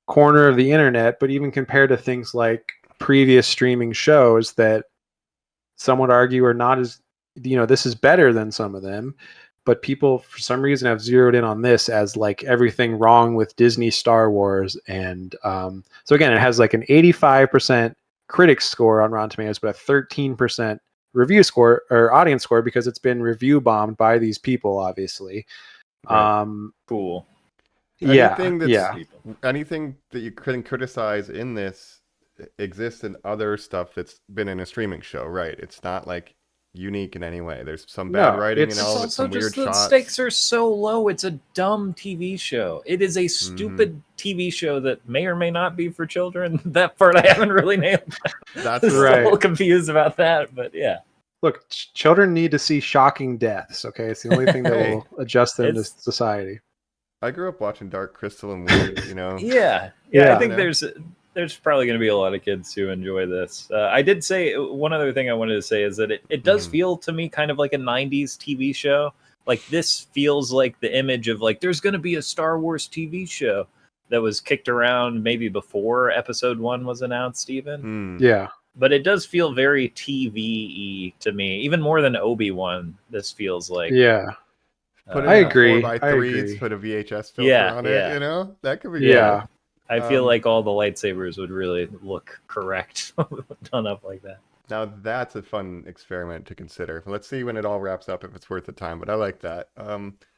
corner of the internet, but even compared to things like previous streaming shows that some would argue are not as, this is better than some of them, but people for some reason have zeroed in on this as like everything wrong with Disney Star Wars. And so again, it has like an 85% critics score on Rotten Tomatoes, but a 13% review score or audience score because it's been review bombed by these people, obviously.
Cool.
Anything that you couldn't criticize in this exists in other stuff that's been in a streaming show, right? It's not like unique in any way. There's some bad writing and all, but some weird shots.
The stakes are so low. It's a dumb TV show. It is a stupid TV show that may or may not be for children. That part I haven't really nailed.
That's
right. I'm a little confused about that, but yeah.
Look, children need to see shocking deaths. Okay, it's the only thing that will adjust them to society.
I grew up watching Dark Crystal and Weird,
Yeah. I think there's probably going to be a lot of kids who enjoy this. I did say one other thing I wanted to say is that it does feel to me kind of like a 90s TV show. Like this feels like the image of like there's going to be a Star Wars TV show that was kicked around maybe before episode 1 was announced even.
Yeah.
But it does feel very TV-y to me, even more than Obi-Wan. This feels like
I agree.
4x3s, put a VHS filter on it. That could be good.
I feel like all the lightsabers would really look correct done up like that.
Now that's a fun experiment to consider. Let's see when it all wraps up if it's worth the time. But I like that.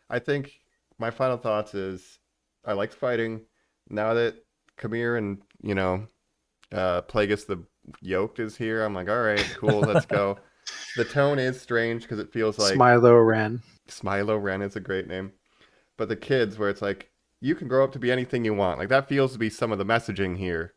I think my final thoughts is I liked fighting. Now that Kamir and Plagueis the Yoked is here, I'm like, all right, cool, let's go. The tone is strange because it feels like
Smilo Ren
is a great name. But the kids, where it's like, you can grow up to be anything you want. Like that feels to be some of the messaging here.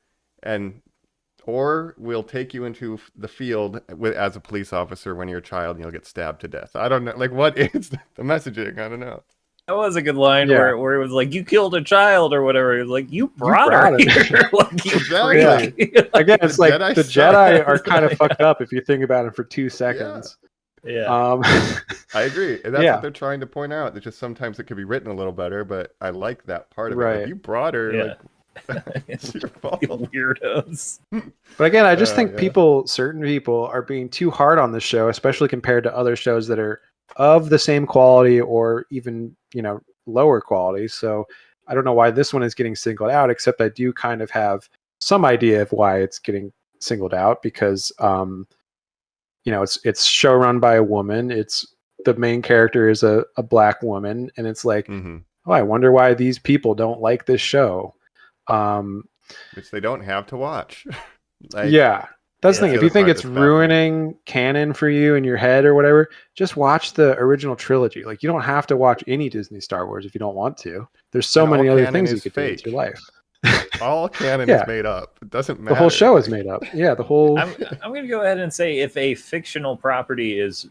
Or we'll take you into the field as a police officer when you're a child and you'll get stabbed to death. I don't know. Like, what is the messaging? I don't know.
That was a good line where it was like, you killed a child or whatever. It was like, you brought her here. Like,
exactly. Again, it's like the Jedi are kind of fucked up if you think about it for 2 seconds.
Yeah.
I agree. And that's
Yeah.
what they're trying to point out. It's just sometimes it could be written a little better, but I like that part of it.
Right.
Like, you brought her,
Yeah.
like, it's your fault.
Weirdos.
But again, I just think
Yeah.
certain people are being too hard on this show, especially compared to other shows that are of the same quality or even, lower quality. So I don't know why this one is getting singled out, except I do kind of have some idea of why it's getting singled out because, it's show run by a woman. The main character is a black woman, and it's like, oh, I wonder why these people don't like this show.
Which they don't have to watch.
That's the thing. If you think it's ruining canon for you in your head or whatever, just watch the original trilogy. Like, you don't have to watch any Disney Star Wars if you don't want to. There's so many other things you could do with your life.
All canon is made up. It doesn't matter.
The whole show is made up. Yeah, the whole.
I'm going to go ahead and say if a fictional property is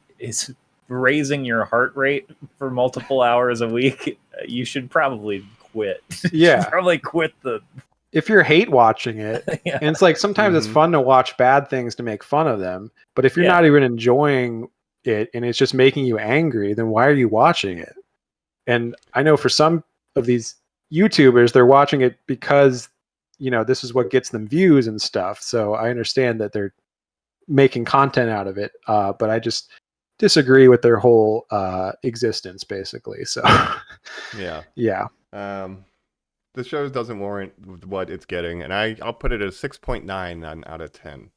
raising your heart rate for multiple hours a week, you should probably quit.
Yeah,
probably quit the.
If you're hate watching it, and it's like sometimes it's fun to watch bad things to make fun of them, but if you're not even enjoying it and it's just making you angry, then why are you watching it? And I know for some of these YouTubers, they're watching it because this is what gets them views and stuff. So I understand that they're making content out of it, but I just disagree with their whole existence, basically. So yeah.
The show doesn't warrant what it's getting, and I'll put it at a 6.9 out of 10.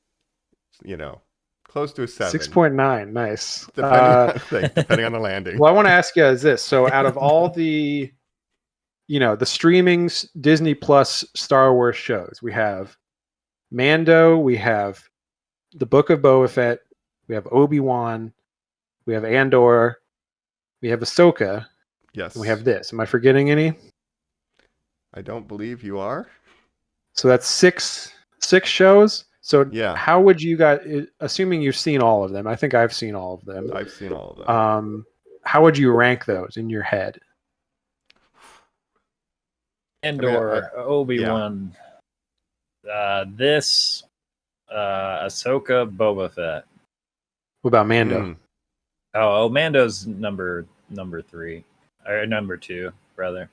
Close to a 7.
6.9, nice.
Depending on the landing.
Well, I want to ask you guys this. So out of all the, the streaming Disney Plus Star Wars shows, we have Mando, we have The Book of Boba Fett, we have Obi-Wan, we have Andor, we have Ahsoka.
Yes.
And we have this. Am I forgetting any?
I don't believe you are.
So that's six shows. So how would you guys, assuming you've seen all of them, I think I've seen all of them.
I've seen all of them.
How would you rank those in your head?
Andor, Obi-Wan, this, Ahsoka, Boba Fett.
What about Mando?
Oh, Mando's number 3 or number 2, rather.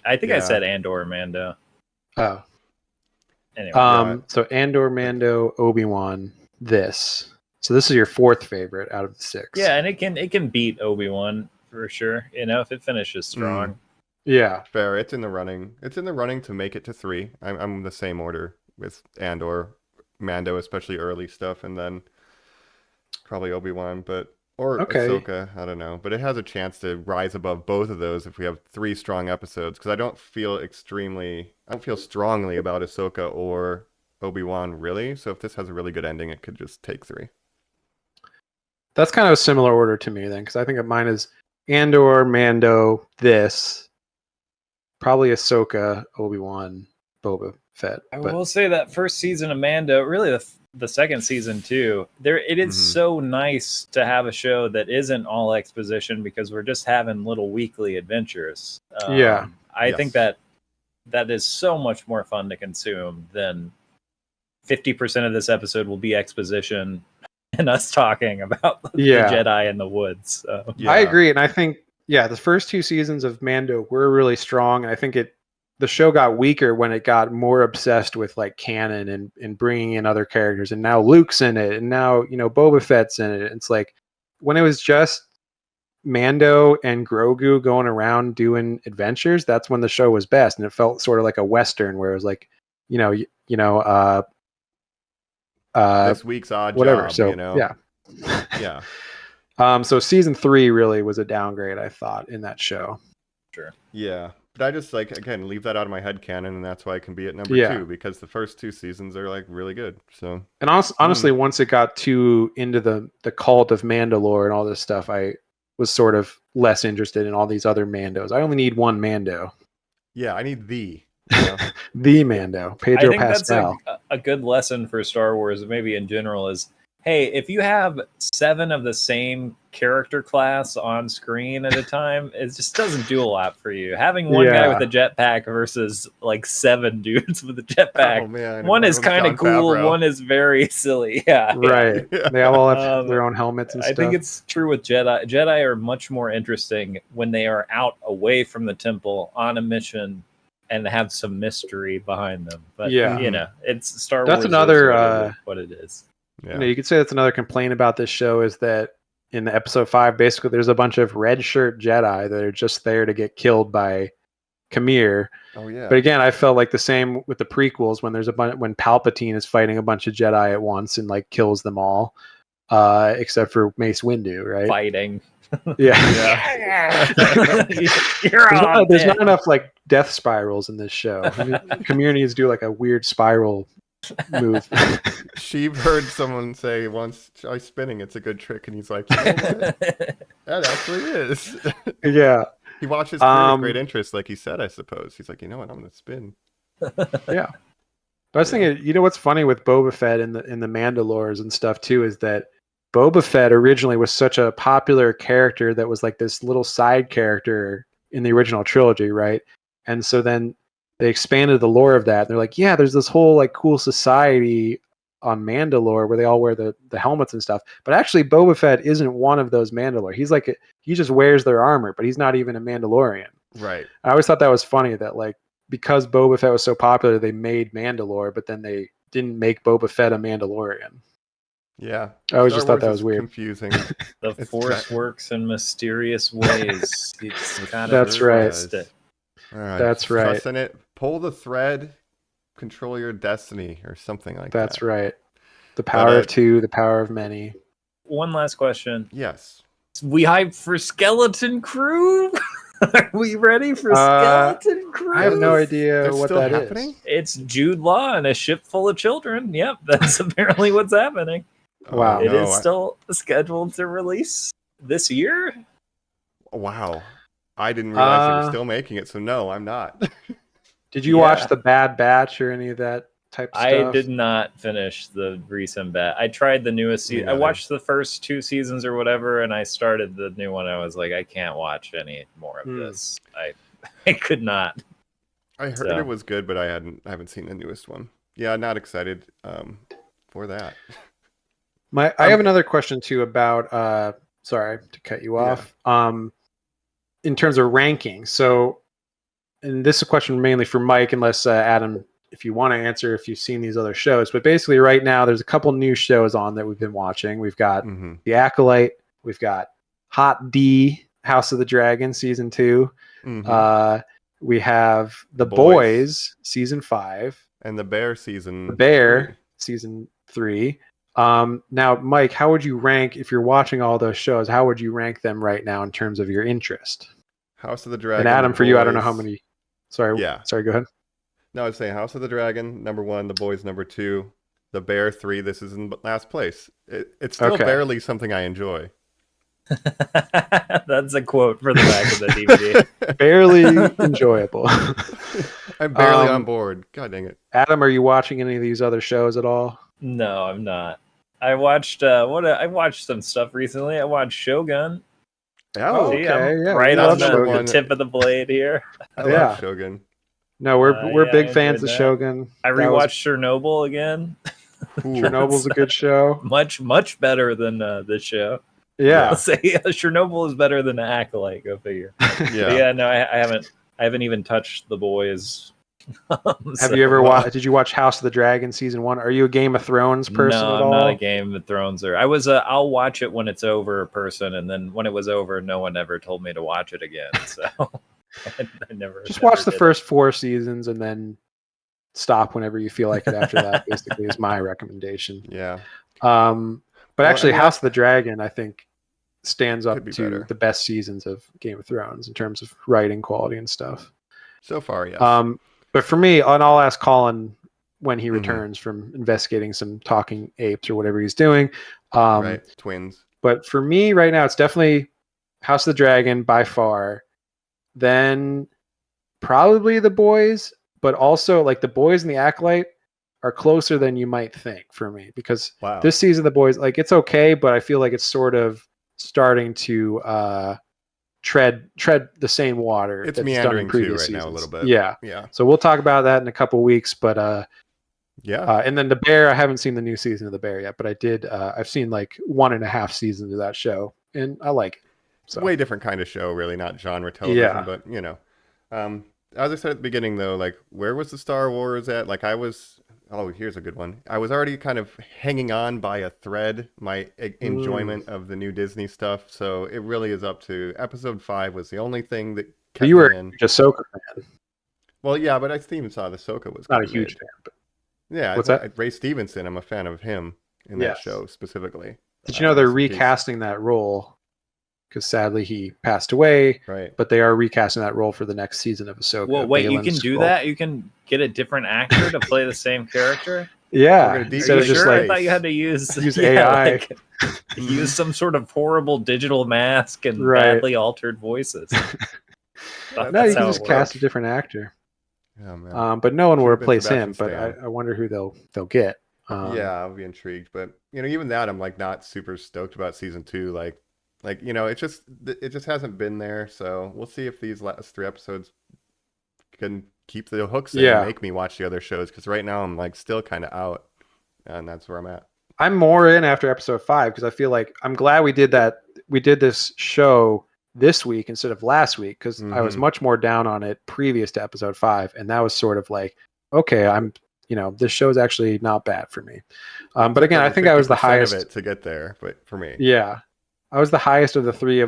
I think I said Andor, Mando.
Oh.
Anyway.
So Andor, Mando, Obi-Wan, this. So this is your 4th favorite out of the 6.
Yeah, and it can beat Obi-Wan for sure. If it finishes strong.
Yeah,
fair. It's in the running. It's in the running to make it to 3. I'm the same order with Andor, Mando, especially early stuff, and then probably Obi-Wan, or Ahsoka. I don't know, but it has a chance to rise above both of those if we have 3 strong episodes. Because I don't feel strongly about Ahsoka or Obi-Wan really. So if this has a really good ending, it could just take 3.
That's kind of a similar order to me then, because I think mine is Andor, Mando, this, probably Ahsoka, Obi-Wan, Boba Fett.
I will say that first season of Mando, really the second season too, it is so nice to have a show that isn't all exposition because we're just having little weekly adventures. I think that is so much more fun to consume than 50% of this episode will be exposition and us talking about the Jedi in the woods. So.
Yeah. I agree, and I think the first 2 seasons of Mando were really strong, and I think the show got weaker when it got more obsessed with like canon and bringing in other characters, and now Luke's in it, and now Boba Fett's in it. It's like when it was just Mando and Grogu going around doing adventures, that's when the show was best, and it felt sort of like a Western where it was like
this week's odd
whatever
job,
so
yeah.
So season 3 really was a downgrade, I thought, in that show.
Sure.
Yeah, but I just again leave that out of my head canon, and that's why I can be at number 2 because the first 2 seasons are really good. So,
and honestly, once it got too into the cult of Mandalore and all this stuff, I was sort of less interested in all these other Mandos. I only need one Mando.
Yeah, I need the
Mando, Pedro Pascal.
That's a good lesson for Star Wars, maybe in general, is hey, if you have 7 of the same character class on screen at a time, it just doesn't do a lot for you. Having one guy with a jetpack versus like 7 dudes with a jetpack.
Oh man,
one is kind of cool,
Favreau.
one is very silly. Yeah,
right.
Yeah.
They all have their own helmets and
I
stuff.
think it's true with Jedi. Jedi are much more interesting when they are out away from the temple on a mission and have some mystery behind them. But you know, it's Star Wars.
That's another
is what it is.
Yeah. You know, you could say that's another complaint about this show is that in episode 5, basically there's a bunch of red shirt Jedi that are just there to get killed by Khmer.
Oh yeah.
But again, I felt like the same with the prequels when there's when Palpatine is fighting a bunch of Jedi at once and like kills them all, except for Mace Windu, right?
Fighting.
Yeah. There's not enough like death spirals in this show. I mean, Khmer needs to do like a weird spiral move.
She've heard someone say once, "Try spinning; it's a good trick," and he's like, "You know what? That actually is."
Yeah.
He watches with great interest, like he said. I suppose he's like, "You know what? I'm going to spin."
Yeah. But I was thinking, you know what's funny with Boba Fett in the Mandalores and stuff too is that Boba Fett originally was such a popular character that was like this little side character in the original trilogy, right? And so then they expanded the lore of that. And they're like, yeah, there's this whole like cool society on Mandalore where they all wear the helmets and stuff. But actually, Boba Fett isn't one of those Mandalore. He's like he just wears their armor, but he's not even a Mandalorian.
Right.
I always thought that was funny that like because Boba Fett was so popular, they made Mandalore, but then they didn't make Boba Fett a Mandalorian.
Yeah.
I always just thought that was weird.
Confusing.
The Force works in mysterious ways. It's kind
That's
of
right.
All right.
That's right.
Assassinate, pull the thread, control your destiny, or something like that.
That's right. The power of 2, the power of many.
One last question.
Yes.
We hyped for Skeleton Crew? Are we ready for Skeleton Crew?
I have no idea
That's
what
still
that
happening?
is.
It's Jude Law and a ship full of children. Yep, that's apparently what's happening.
Wow.
It is still scheduled to release this year?
Wow. I didn't realize they were still making it, so no, I'm not.
Did you watch The Bad Batch or any of that type of stuff?
I did not finish the recent bat. I tried the newest season. I watched the first 2 seasons or whatever, and I started the new one. I was like, I can't watch any more of this. I could not.
I heard it was good, but I haven't seen the newest one. Yeah, not excited for that.
I have another question too about sorry to cut you off. In terms of ranking. So, and this is a question mainly for Mike, unless Adam, if you want to answer, if you've seen these other shows. But basically, right now, there's a couple new shows on that we've been watching. We've got The Acolyte. We've got Hot D, House of the Dragon, season 2. We have The Boys, season 5,
and The Bear season.
Season 3. Now, Mike, how would you rank, if you're watching all those shows, how would you rank them right now in terms of your interest?
House of the Dragon.
And Adam, for you, I don't know how many. Sorry, go ahead.
No, I'd say House of the Dragon, number 1, The Boys, number 2, The Bear, 3. This is in last place. It's still barely something I enjoy.
That's a quote for the back of the DVD.
Barely enjoyable.
I'm barely on board. God dang it.
Adam, are you watching any of these other shows at all?
No, I'm not. I watched I watched some stuff recently. I watched Shogun.
Oh,
See,
okay.
I'm
Yeah,
right on the tip of the blade here.
I love Shogun.
No, we're big fans of Shogun.
I rewatched Chernobyl again.
Chernobyl's a good show.
Much better than this show.
Yeah.
I'll say Chernobyl is better than Acolyte. Go figure. Yeah. No, I haven't even touched The Boys.
Have you ever watched? Did you watch House of the Dragon season 1? Are you a Game of Thrones person at all?
No, I'm not a Game of Thrones. I was I'll watch it when it's over person, and then when it was over, no one ever told me to watch it again. So I never.
Just watch the first 4 seasons and then stop whenever you feel like it. After that, basically, is my recommendation.
Yeah.
But actually, House of the Dragon, I think, stands up to the best seasons of Game of Thrones in terms of writing quality and stuff.
So far, yes.
But for me, and I'll ask Colin when he returns from investigating some talking apes or whatever he's doing.
Right, twins.
But for me right now, it's definitely House of the Dragon by far. Then probably The Boys, but also like The Boys and The Acolyte are closer than you might think for me, because
Wow.
this season the boys, like, it's okay, but I feel like it's sort of starting to tread the same water
It's
that it's done in
meandering too
previous
right
seasons.
now a little bit.
Yeah.
Yeah.
So we'll talk about that in a couple weeks, but
Yeah.
and then The Bear, I haven't seen the new season of The Bear yet, but I did. I've seen like 1.5 seasons of that show, and I like it. So
Way different kind of show, really, not genre television,
Yeah.
but you know. As I said at the beginning, though, like, where was the Star Wars at? Like, oh, here's a good one. I was already kind of hanging on by a thread, my enjoyment of the new Disney stuff. So it really is up to episode 5 was the only thing that kept
you were
me in.
just Ahsoka fan,
Well, yeah, but I even saw the Ahsoka was
not a
kinda
huge
mid.
fan. But
Yeah,
what's that?
Ray Stevenson, I'm a fan of him in that
Yes.
show specifically.
Did you know they're
Rest in peace.
recasting that role? Because sadly he passed away.
Right.
But they are recasting that role for the next season of Ahsoka.
Well, wait, you
Baylan
can do
Skoll.
that? You can get a different actor to play the same character?
Yeah,
We're gonna
instead
Are
of
you
just
sure? I
like
thought you had to use
use AI.
like, use some sort of horrible digital mask and
Right.
badly altered voices.
No,
no, you
That's
can
how
just
it
cast
works.
a different actor.
Oh, man.
But no one will
Should've been
replace him.
Sebastian
But
Stan.
I wonder who they'll get.
Yeah, I'll be intrigued, but you know, even that, I'm like not super stoked about season 2. Like you know, it just hasn't been there. So we'll see if these last 3 episodes can keep the hooks in
Yeah.
and make me watch the other shows. Because right now I'm like still kind of out, and that's where I'm at.
I'm more in after episode 5 because I feel like I'm glad we did that. We did this show this week instead of last week because I was
Mhm.
much more down on it previous to episode 5, and that was sort of like, okay, this show is actually not bad for me. But again, I
Over
think I was the
50%
highest.
of it to get there, but for me,
Yeah, I was the highest of the 3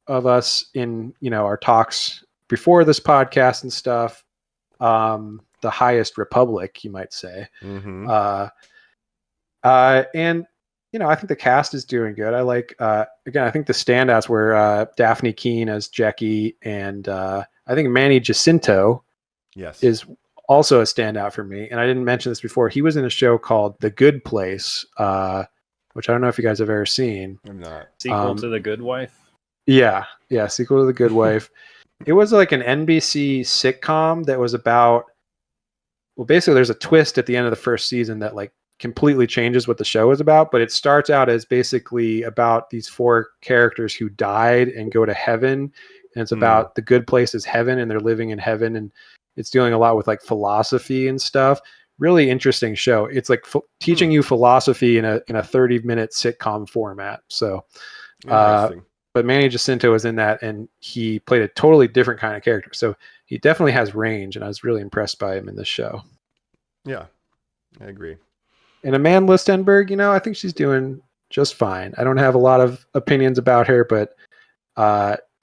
of us in our talks before this podcast and stuff. The highest Republic, you might say.
hmm
And I think the cast is doing good. I like again, I think the standouts were Daphne Keane as Jackie, and I think Manny Jacinto
yes,
is also a standout for me. And I didn't mention this before. He was in a show called The Good Place, which I don't know if you guys have ever seen.
I'm not.
Sequel to The Good Wife?
Yeah, sequel to The Good Wife. It was like an NBC sitcom that was about. Well, basically, there's a twist at the end of the first season that like completely changes what the show is about, but it starts out as basically about these 4 characters who died and go to heaven, and it's about the good place is heaven and they're living in heaven, and it's dealing a lot with like philosophy and stuff. Really interesting show. It's like teaching you philosophy in a 30-minute sitcom format. So
Interesting.
but Manny Jacinto was in that, and he played a totally different kind of character, so he definitely has range, and I was really impressed by him in this show.
Yeah, I agree.
And Amanda Listenberg, I think she's doing just fine. I don't have a lot of opinions about her, but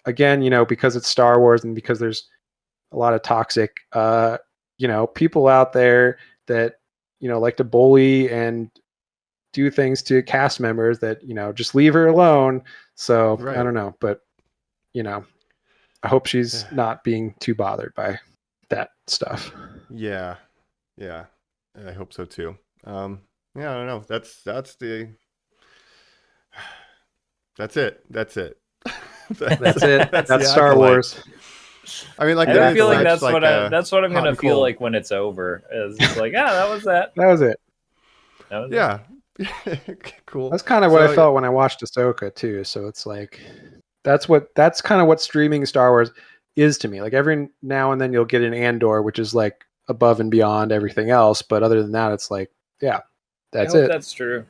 again, because it's Star Wars and because there's a lot of toxic, people out there that, like to bully and do things to cast members that, just leave her alone. So
Right.
I don't know, but, I hope she's not being too bothered by that stuff.
Yeah, I hope so too. Yeah, I don't know. That's it. That's it.
That's it.
That's
That's
the
Star
Acolyte.
Wars.
I mean, like,
I
there
have a
is
feeling
such,
that's
like,
that's what I'm
hot
gonna
and
feel
cold.
like when it's over. Is it's like, that was that.
That was it.
That was it.
Yeah. Cool.
That's kind of what I
So,
felt when I watched Ahsoka too. So it's like, that's kind of what streaming Star Wars is to me. Like every now and then you'll get an Andor, which is like above and beyond everything else. But other than that, it's like, yeah, that's
I hope
it.
that's true.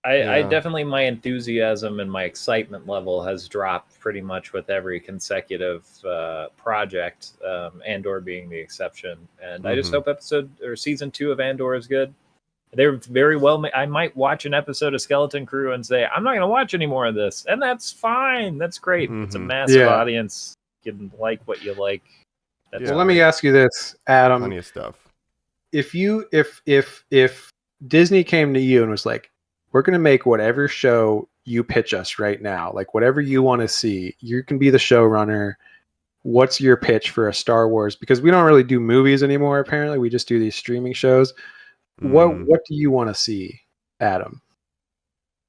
I
Yeah.
definitely, my enthusiasm and my excitement level has dropped pretty much with every consecutive project, Andor being the exception. And I just
Mhm.
hope season 2 of Andor is good. They're very well I might watch an episode of Skeleton Crew and say, I'm not going to watch any more of this. And that's fine. That's great. It's a
Mhm.
massive
Yeah.
audience. You can like what you like. That's
Yeah.
Well, let me ask you this, Adam.
Plenty of stuff.
If Disney came to you and was like, we're going to make whatever show you pitch us right now, like whatever you want to see, you can be the showrunner. What's your pitch for a Star Wars? Because we don't really do movies anymore. Apparently, we just do these streaming shows.
Mm.
What do you want to see, Adam?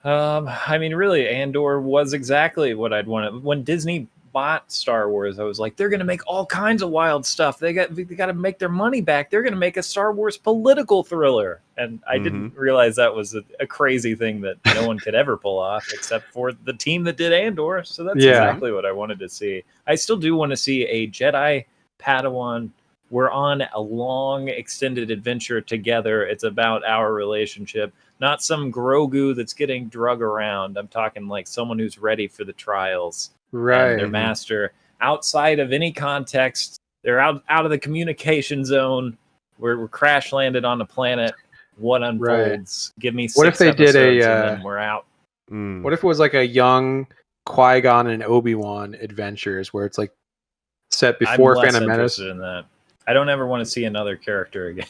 I mean, really, Andor was exactly what I'd want. When Disney bought Star Wars, I was like, they're going to make all kinds of wild stuff. They got to make their money back. They're going to make a Star Wars political thriller. And I didn't realize that was a crazy thing that no one could ever pull off except for the team that did Andor. So that's exactly what I wanted to see. I still do want to see a Jedi Padawan. We're on a long extended adventure together. It's about our relationship, not some Grogu that's getting drug around. I'm talking like someone who's ready for the trials.
Right.
And their master outside of any context. They're out of the communication zone. We're crash landed on a planet. What unfolds? Give me 6
what if they did
episodes and then we're out.
What if it was like a young Qui-Gon and Obi-Wan adventures where it's like set before Phantom Menace?
In that. I don't ever want to see another character again.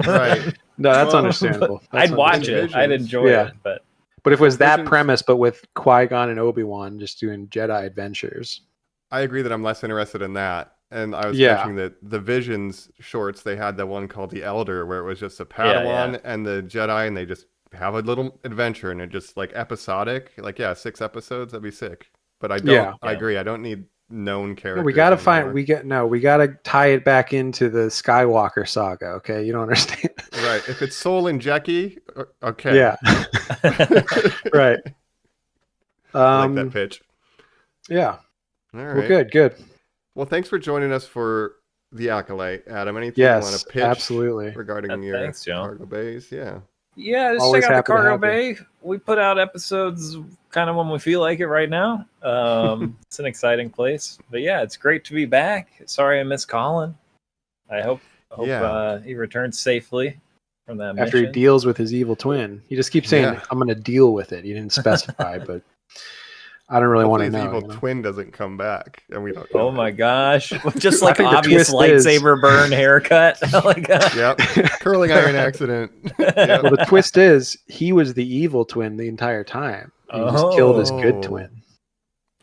Right. No, that's understandable.
I'd watch it. I'd enjoy it. But
if it was that premise, but with Qui-Gon and Obi-Wan just doing Jedi adventures.
I agree that I'm less interested in that. And I was mentioning that the Visions shorts, they had the one called The Elder, where it was just a Padawan and the Jedi, and they just have a little adventure, and it just like episodic. Like, 6 episodes, that'd be sick. But I don't. I agree. I don't need known characters.
No, we got to find. We got to tie it back into the Skywalker saga. Okay, you don't understand.
Right. If it's Sol and Jackie, okay.
Yeah. Right.
I like that pitch.
Yeah.
All right.
Well, good.
Well, thanks for joining us for the Acolyte, Adam. Anything you want to pitch
absolutely.
regarding your cargo bays? Yeah.
Yeah, just check out the Cargo Bay. We put out episodes kind of when we feel like it right now. It's an exciting place. But yeah, it's great to be back. Sorry I missed Colin. I hope he returns safely from that
after
mission.
He deals with his evil twin. He just keeps saying, I'm going to deal with it. He didn't specify, but I don't really want to know.
His evil twin doesn't come back. And we don't
know my gosh. Just like obvious lightsaber burn haircut.
Yep. Curling iron accident.
Yep. Well, the twist is he was the evil twin the entire time. He just killed his good twin.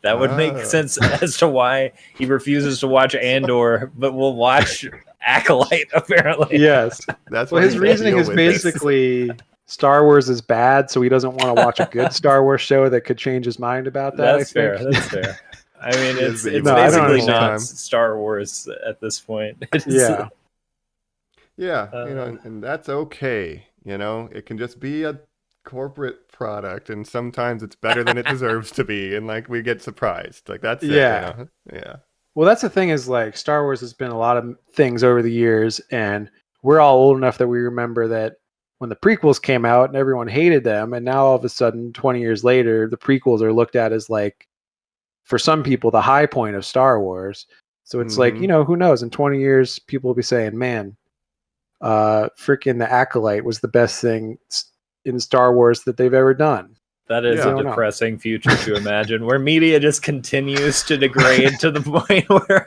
That would make sense as to why he refuses to watch Andor, but will watch Acolyte, apparently.
Yes. That's well, his reasoning is basically Star Wars is bad, so he doesn't want to watch a good Star Wars show that could change his mind about that.
That's fair. That's fair. I mean, it's basically not Star Wars at this point.
Yeah. And that's okay. It can just be a corporate product, and sometimes it's better than it deserves to be, and like we get surprised. Like that's
yeah. Well, that's the thing is like Star Wars has been a lot of things over the years, and we're all old enough that we remember that when the prequels came out and everyone hated them, and now all of a sudden 20 years later the prequels are looked at as like, for some people, the high point of Star Wars. So it's like, who knows, in 20 years people will be saying, man, freaking the Acolyte was the best thing in Star Wars that they've ever done.
That is a depressing future to imagine, where media just continues to degrade to the point where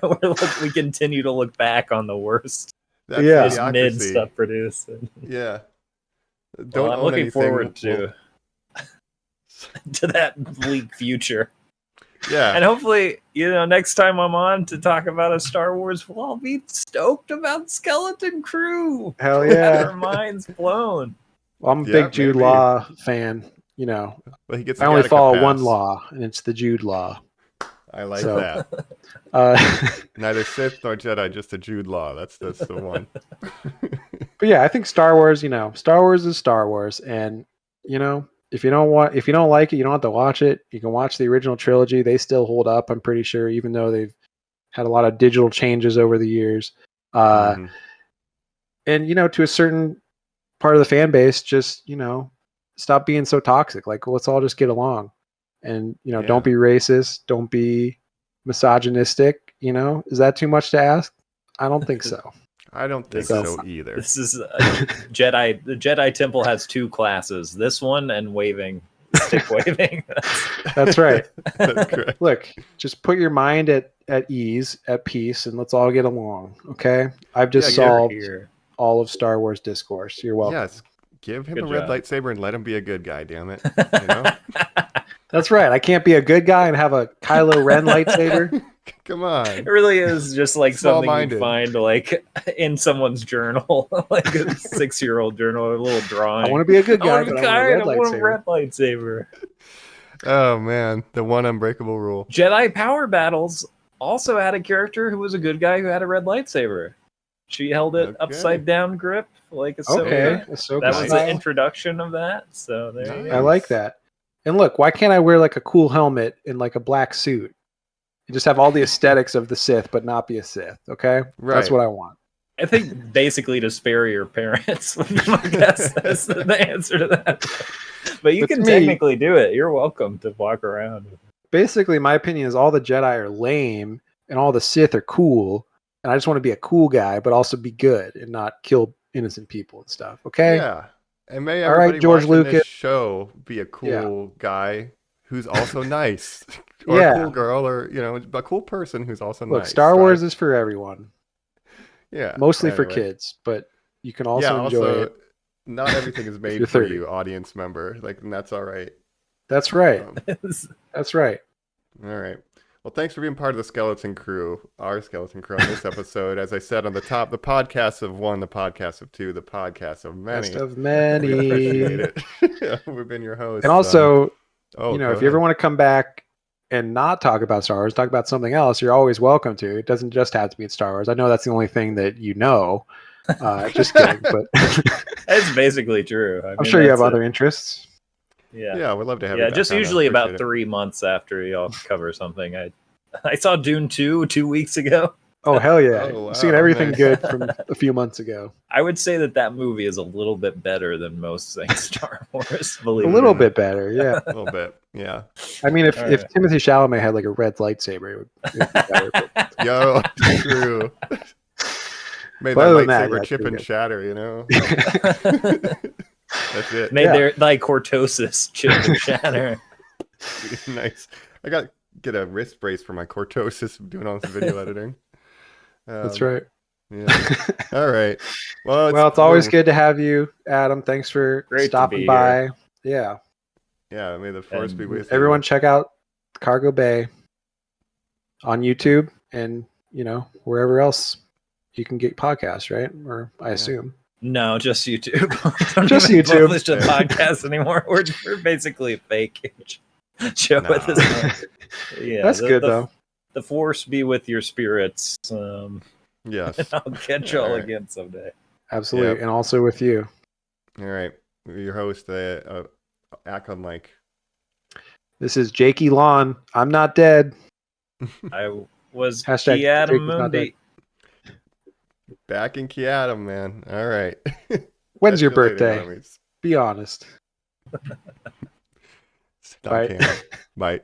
we continue to look back on the worst mid stuff produced.
Yeah.
I'm looking forward to that bleak future.
Yeah.
And hopefully, next time I'm on to talk about a Star Wars, we'll all be stoked about Skeleton Crew.
Hell yeah.
Our minds blown.
Well, I'm a big Jude Law fan. Well, I only follow one law, and it's the Jude Law.
I like that. Neither Sith nor Jedi, just a Jude Law. That's the one.
But yeah, I think Star Wars. Star Wars is Star Wars, and if you don't like it, you don't have to watch it. You can watch the original trilogy; they still hold up. I'm pretty sure, even though they've had a lot of digital changes over the years. And to a certain part of the fan base, just stop being so toxic. Like, let's all just get along, and don't be racist, don't be misogynistic. Is that too much to ask? I don't think so.
I don't think so either.
This is Jedi. The Jedi Temple has 2 classes. This one and stick waving.
That's right.
That's correct.
Look, just put your mind at ease, at peace, and let's all get along. Okay? I've just solved all of Star Wars discourse. You're welcome.
Yes. Give him a red lightsaber and let him be a good guy, damn it.
That's right. I can't be a good guy and have a Kylo Ren lightsaber.
Come on.
It really is just like something you find like in someone's journal, like a 6-year-old journal, a little drawing.
I want to be a good guy,
I want a red lightsaber.
Oh man, the one unbreakable rule.
Jedi Power Battles also had a character who was a good guy who had a red lightsaber. She held it upside down grip like Ahsoka.
Okay, Ahsoka
That was
style.
the introduction of that. So there you
I
go.
like that. And look, why can't I wear like a cool helmet and like a black suit? You just have all the aesthetics of the Sith, but not be a Sith. Okay, that's what I want.
I think basically to spare your parents would be my guess. That's the answer to that. But you can technically do it. You're welcome to walk around.
Basically, my opinion is all the Jedi are lame and all the Sith are cool. And I just want to be a cool guy, but also be good and not kill innocent people and stuff. Okay?
Yeah. And may
all right, George Lucas.
This show be a cool guy who's also nice. Or a cool girl, or a cool person who's also nice.
Look, Star Wars is for everyone.
Yeah.
Mostly for kids, but you can also enjoy it.
Not everything is made for you, audience member. And that's all right.
That's right. That's right.
All right. Well, thanks for being part of the Skeleton Crew, our Skeleton Crew on this episode. As I said on the top, the podcast of one, the podcast of two, the podcast of many.
Best of many.
We appreciate it. We've been your hosts.
And also, if you ever want to come back and not talk about Star Wars, talk about something else, you're always welcome to. It doesn't just have to be Star Wars. I know that's the only thing that you know. Just kidding, but
it's basically true.
I'm sure you have other interests.
Yeah, we'd love to have you back
just
on.
usually about 3 months after y'all cover something. I saw Dune 2 2 weeks ago.
Oh, hell yeah.
Oh, wow.
I've seen everything good from a few months ago.
I would say that movie is a little bit better than most things Star Wars.
A little bit better, yeah.
A little bit, yeah.
I mean, if Timothée Chalamet had like a red lightsaber, it would be better. But...
Yo, true. Made that lightsaber chip and shatter, That's it.
Made their cortosis chip and shatter.
Nice. I got get a wrist brace for my cortosis doing all this video editing.
That's right.
Yeah. All right. Well,
it's always good to have you, Adam. Thanks for stopping by.
Here.
Yeah.
Yeah. May the force be with you.
Everyone, check out Cargo Bay on YouTube and wherever else you can get podcasts, right? Or I assume.
No, just YouTube. Don't
just
even
YouTube.
Publish a podcast anymore. We're basically a fake show at this point. Yeah,
that's good though.
The force be with your spirits.
Yes.
I'll catch y'all again someday.
Absolutely, and also with you.
All right, your host, Act on Mike.
This is Jakey Lawn. I'm not dead.
I was
Hashtag
Adam Moonbeat.
Back in Kiatum, man. All right.
When's your birthday? Be honest.
Bye. Bye.